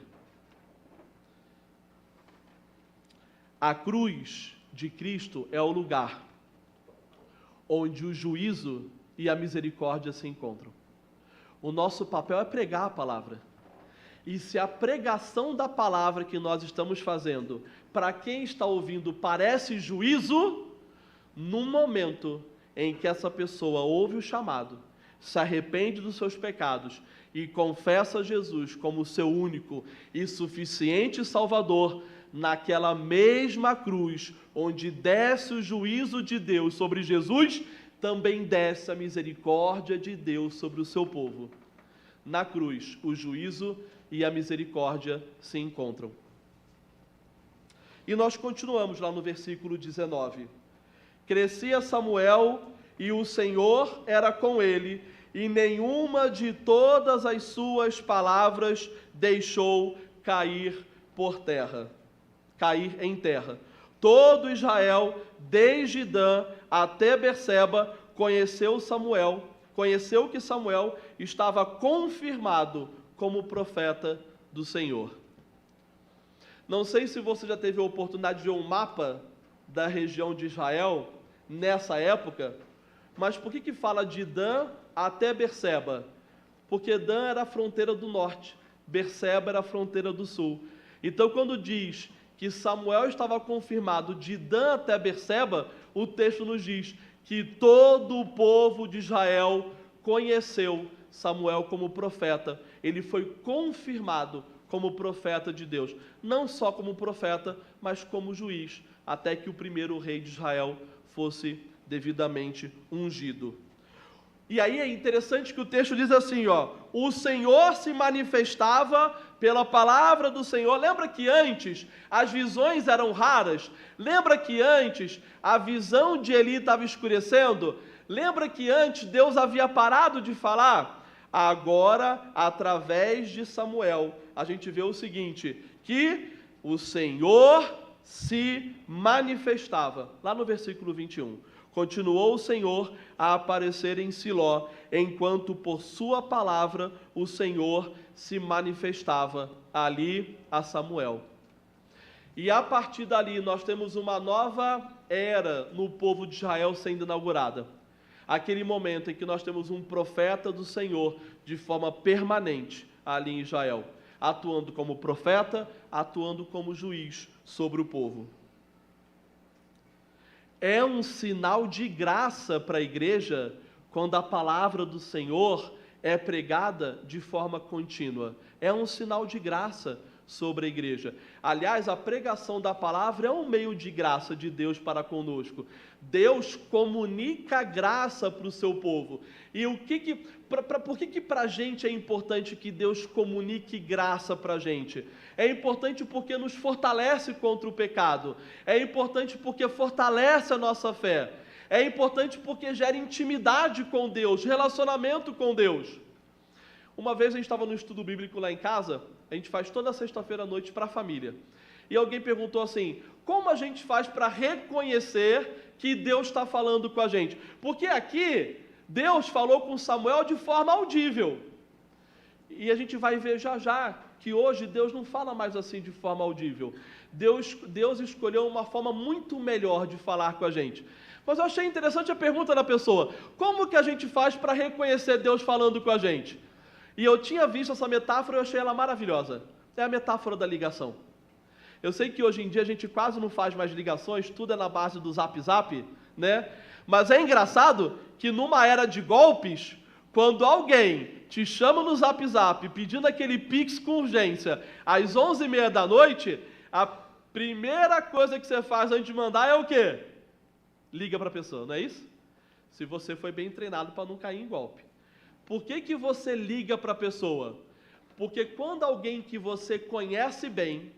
A cruz de Cristo é o lugar onde o juízo e a misericórdia se encontram. O nosso papel é pregar a palavra. E se a pregação da palavra que nós estamos fazendo, para quem está ouvindo, parece juízo, no momento em que essa pessoa ouve o chamado, se arrepende dos seus pecados e confessa Jesus como seu único e suficiente Salvador, naquela mesma cruz onde desce o juízo de Deus sobre Jesus, também desce a misericórdia de Deus sobre o seu povo. Na cruz, o juízo e a misericórdia se encontram. E nós continuamos lá no versículo 19. Crescia Samuel e o Senhor era com ele, e nenhuma de todas as suas palavras deixou cair por terra, cair em terra. Todo Israel, desde Dan até Berseba, conheceu que Samuel estava confirmado como profeta do Senhor. Não sei se você já teve a oportunidade de ver um mapa da região de Israel nessa época, mas por que fala de Dan até Berseba? Porque Dan era a fronteira do norte, Berseba era a fronteira do sul. Então, quando diz que Samuel estava confirmado de Dan até Berseba, o texto nos diz que todo o povo de Israel conheceu Samuel como profeta. Ele foi confirmado como profeta de Deus, não só como profeta, mas como juiz, até que o primeiro rei de Israel fosse devidamente ungido. E aí é interessante que o texto diz assim, o Senhor se manifestava pela palavra do Senhor. Lembra que antes as visões eram raras? Lembra que antes a visão de Eli estava escurecendo? Lembra que antes Deus havia parado de falar? Agora, através de Samuel, a gente vê o seguinte, que o Senhor se manifestava. Lá no versículo 21. Continuou o Senhor a aparecer em Siló, enquanto por sua palavra o Senhor se manifestava ali a Samuel. E a partir dali nós temos uma nova era no povo de Israel sendo inaugurada. Aquele momento em que nós temos um profeta do Senhor de forma permanente ali em Israel, atuando como profeta, atuando como juiz sobre o povo. É um sinal de graça para a igreja quando a palavra do Senhor é pregada de forma contínua. É um sinal de graça sobre a igreja. Aliás, a pregação da palavra é um meio de graça de Deus para conosco. Deus comunica graça para o seu povo. E por que para a gente é importante que Deus comunique graça para a gente? É importante porque nos fortalece contra o pecado. É importante porque fortalece a nossa fé. É importante porque gera intimidade com Deus, relacionamento com Deus. Uma vez a gente estava no estudo bíblico lá em casa, a gente faz toda sexta-feira à noite para a família. E alguém perguntou assim, como a gente faz para reconhecer que Deus está falando com a gente? Porque aqui, Deus falou com Samuel de forma audível. E a gente vai ver já já que hoje Deus não fala mais assim de forma audível. Deus escolheu uma forma muito melhor de falar com a gente. Mas eu achei interessante a pergunta da pessoa, como que a gente faz para reconhecer Deus falando com a gente? E eu tinha visto essa metáfora e eu achei ela maravilhosa. É a metáfora da ligação. Eu sei que hoje em dia a gente quase não faz mais ligações, tudo é na base do Zap Zap, né? Mas é engraçado que numa era de golpes, quando alguém te chama no Zap Zap pedindo aquele Pix com urgência às 11h30 da noite, a primeira coisa que você faz antes de mandar é o quê? Liga para a pessoa, não é isso? Se você foi bem treinado para não cair em golpe. Por que você liga para a pessoa? Porque quando alguém que você conhece bem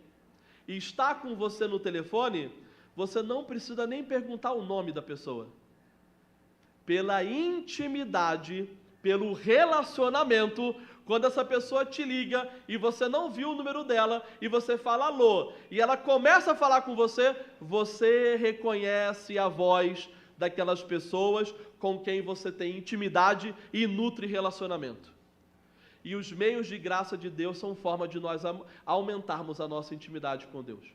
e está com você no telefone, você não precisa nem perguntar o nome da pessoa. Pela intimidade, pelo relacionamento, quando essa pessoa te liga e você não viu o número dela e você fala alô, e ela começa a falar com você, você reconhece a voz daquelas pessoas com quem você tem intimidade e nutre relacionamento. E os meios de graça de Deus são forma de nós aumentarmos a nossa intimidade com Deus.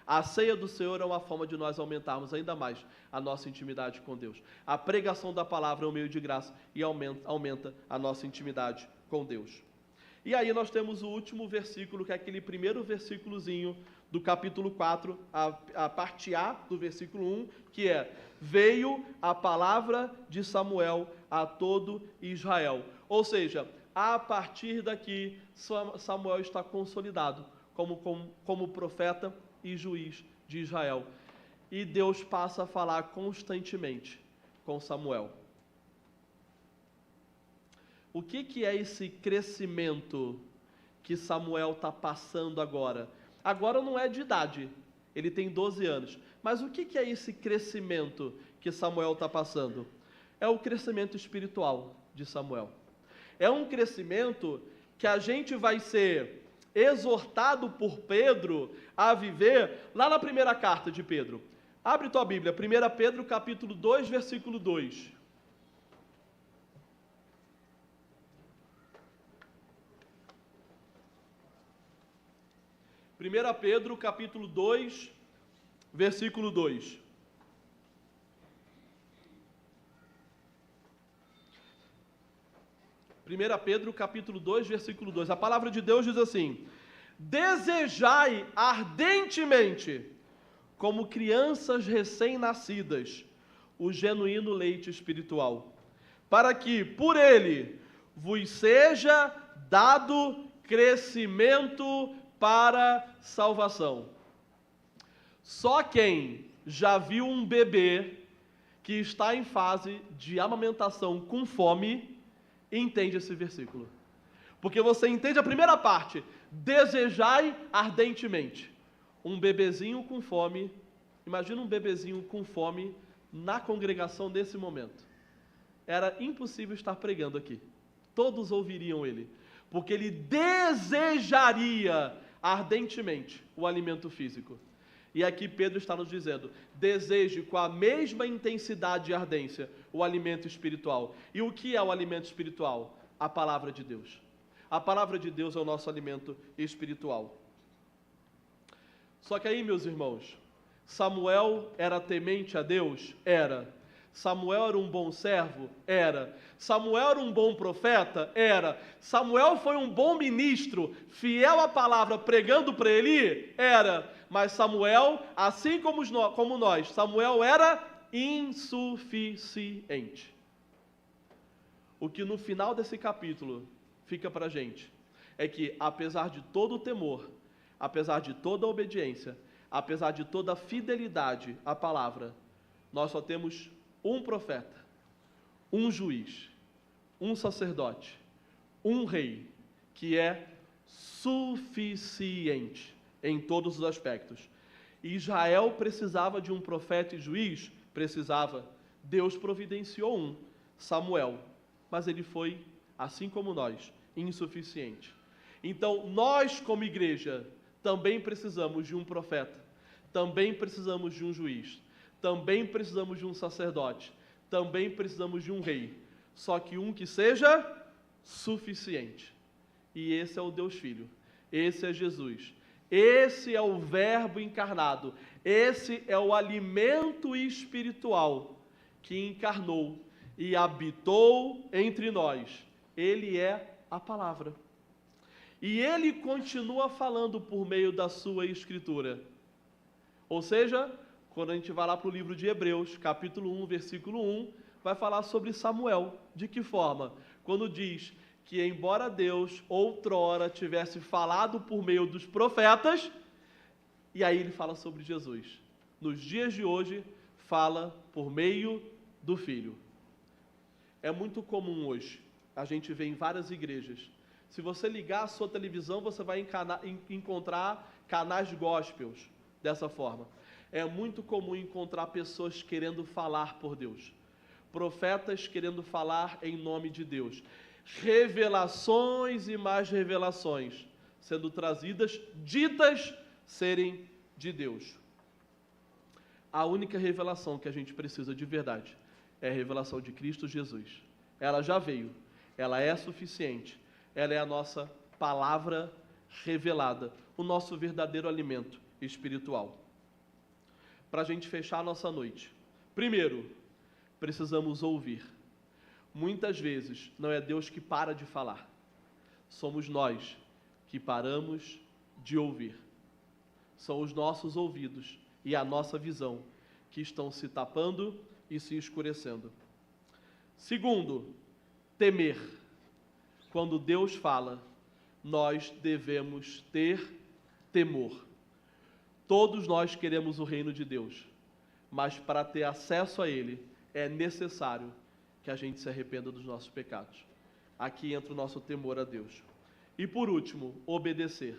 A ceia do Senhor é uma forma de nós aumentarmos ainda mais a nossa intimidade com Deus. A pregação da palavra é um meio de graça e aumenta a nossa intimidade com Deus. E aí nós temos o último versículo, que é aquele primeiro versículozinho do capítulo 4, a parte A do versículo 1, que é: veio a palavra de Samuel a todo Israel. Ou seja, a partir daqui, Samuel está consolidado como profeta e juiz de Israel. E Deus passa a falar constantemente com Samuel. O que é esse crescimento que Samuel está passando agora? Agora não é de idade, ele tem 12 anos. Mas o que é esse crescimento que Samuel está passando? É o crescimento espiritual. de Samuel. É um crescimento que a gente vai ser exortado por Pedro a viver lá na primeira carta de Pedro. Abre tua Bíblia, 1 Pedro capítulo 2, versículo 2. 1 Pedro capítulo 2, versículo 2. Pedro capítulo 2, versículo 2. A palavra de Deus diz assim: desejai ardentemente, como crianças recém-nascidas, o genuíno leite espiritual, para que por ele vos seja dado crescimento para salvação. Só quem já viu um bebê que está em fase de amamentação com fome entende esse versículo. Porque você entende a primeira parte, desejai ardentemente. Um bebezinho com fome, imagina um bebezinho com fome na congregação nesse momento. Era impossível estar pregando aqui. Todos ouviriam ele, porque ele desejaria ardentemente o alimento físico. E aqui Pedro está nos dizendo, deseje com a mesma intensidade e ardência o alimento espiritual. E o que é o alimento espiritual? A palavra de Deus. A palavra de Deus é o nosso alimento espiritual. Só que aí, meus irmãos, Samuel era temente a Deus? Era. Samuel era um bom servo? Era. Samuel era um bom profeta? Era. Samuel foi um bom ministro, fiel à palavra, pregando para ele? Era. Mas Samuel, assim como nós, Samuel era insuficiente. O que no final desse capítulo fica para a gente é que, apesar de todo o temor, apesar de toda a obediência, apesar de toda a fidelidade à palavra, nós só temos um profeta, um juiz, um sacerdote, um rei, que é suficiente em todos os aspectos. E Israel precisava de um profeta e juiz? Precisava. Deus providenciou um, Samuel, mas ele foi, assim como nós, insuficiente. Então, nós como igreja, também precisamos de um profeta, também precisamos de um juiz, também precisamos de um sacerdote, também precisamos de um rei, só que um que seja suficiente. E esse é o Deus Filho, esse é Jesus, esse é o Verbo encarnado, esse é o alimento espiritual que encarnou e habitou entre nós. Ele é a palavra. E ele continua falando por meio da sua escritura. Ou seja, quando a gente vai lá para o livro de Hebreus, capítulo 1, versículo 1, vai falar sobre Samuel. De que forma? Quando diz que embora Deus outrora tivesse falado por meio dos profetas, e aí ele fala sobre Jesus. Nos dias de hoje, fala por meio do Filho. É muito comum hoje, a gente vê em várias igrejas. Se você ligar a sua televisão, você vai encontrar canais gospels dessa forma. É muito comum encontrar pessoas querendo falar por Deus, profetas querendo falar em nome de Deus, revelações e mais revelações sendo trazidas, ditas serem de Deus. A única revelação que a gente precisa de verdade é a revelação de Cristo Jesus. Ela já veio, ela é suficiente, ela é a nossa palavra revelada, o nosso verdadeiro alimento espiritual. Para a gente fechar a nossa noite, primeiro, precisamos ouvir. Muitas vezes não é Deus que para de falar, somos nós que paramos de ouvir. São os nossos ouvidos e a nossa visão que estão se tapando e se escurecendo. Segundo, temer. Quando Deus fala, nós devemos ter temor. Todos nós queremos o reino de Deus, mas para ter acesso a ele, é necessário que a gente se arrependa dos nossos pecados. Aqui entra o nosso temor a Deus. E por último, obedecer.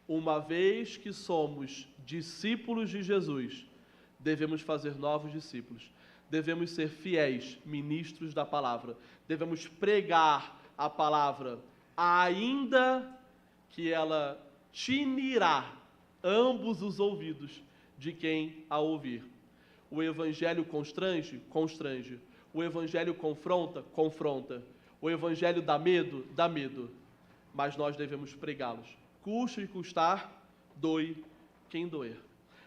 Uma vez que somos discípulos de Jesus, devemos fazer novos discípulos. devemos ser fiéis ministros da palavra. Devemos pregar a palavra, ainda que ela tinirá ambos os ouvidos de quem a ouvir. O evangelho constrange? Constrange. O evangelho confronta? Confronta. O evangelho dá medo? Dá medo. Mas nós devemos pregá-los. Custe e custar, doe quem doer.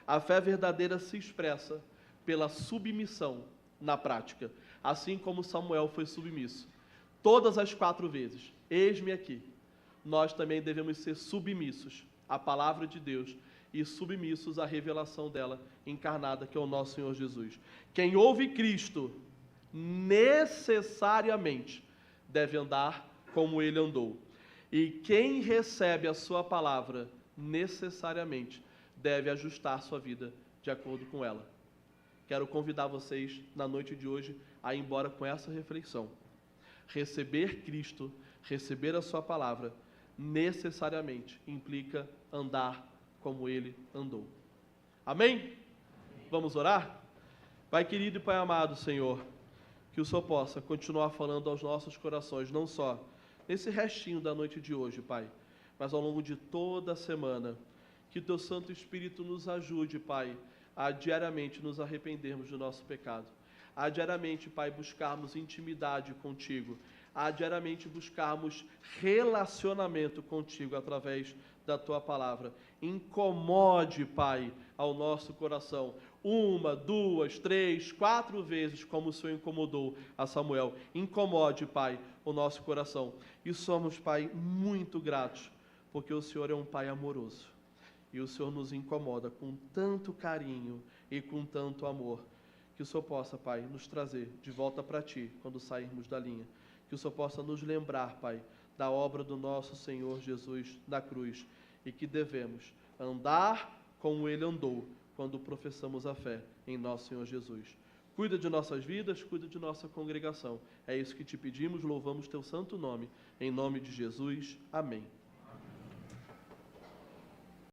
A fé verdadeira se expressa pela submissão na prática, assim como Samuel foi submisso. Todas as 4 vezes, eis-me aqui. Nós também devemos ser submissos à palavra de Deus e submissos à revelação dela encarnada, que é o nosso Senhor Jesus. Quem ouve Cristo, necessariamente deve andar como ele andou. E quem recebe a sua palavra, necessariamente deve ajustar sua vida de acordo com ela. Quero convidar vocês, na noite de hoje, a ir embora com essa reflexão. Receber Cristo, receber a sua palavra, necessariamente implica andar como ele andou. Amém? Vamos orar? Pai querido e Pai amado, Senhor, que o Senhor possa continuar falando aos nossos corações, não só nesse restinho da noite de hoje, Pai, mas ao longo de toda a semana. Que Teu Santo Espírito nos ajude, Pai, a diariamente nos arrependermos do nosso pecado. A diariamente, Pai, buscarmos intimidade contigo. A diariamente buscarmos relacionamento contigo através da Tua palavra. Incomode, Pai, ao nosso coração 1, 2, 3, 4 vezes, como o Senhor incomodou a Samuel. Incomode, Pai, o nosso coração. E somos, Pai, muito gratos, porque o Senhor é um Pai amoroso. E o Senhor nos incomoda com tanto carinho e com tanto amor. Que o Senhor possa, Pai, nos trazer de volta para Ti, quando sairmos da linha. Que o Senhor possa nos lembrar, Pai, da obra do nosso Senhor Jesus na cruz. E que devemos andar como Ele andou, quando professamos a fé em nosso Senhor Jesus. Cuida de nossas vidas, cuida de nossa congregação. É isso que te pedimos, louvamos Teu santo nome. Em nome de Jesus, amém.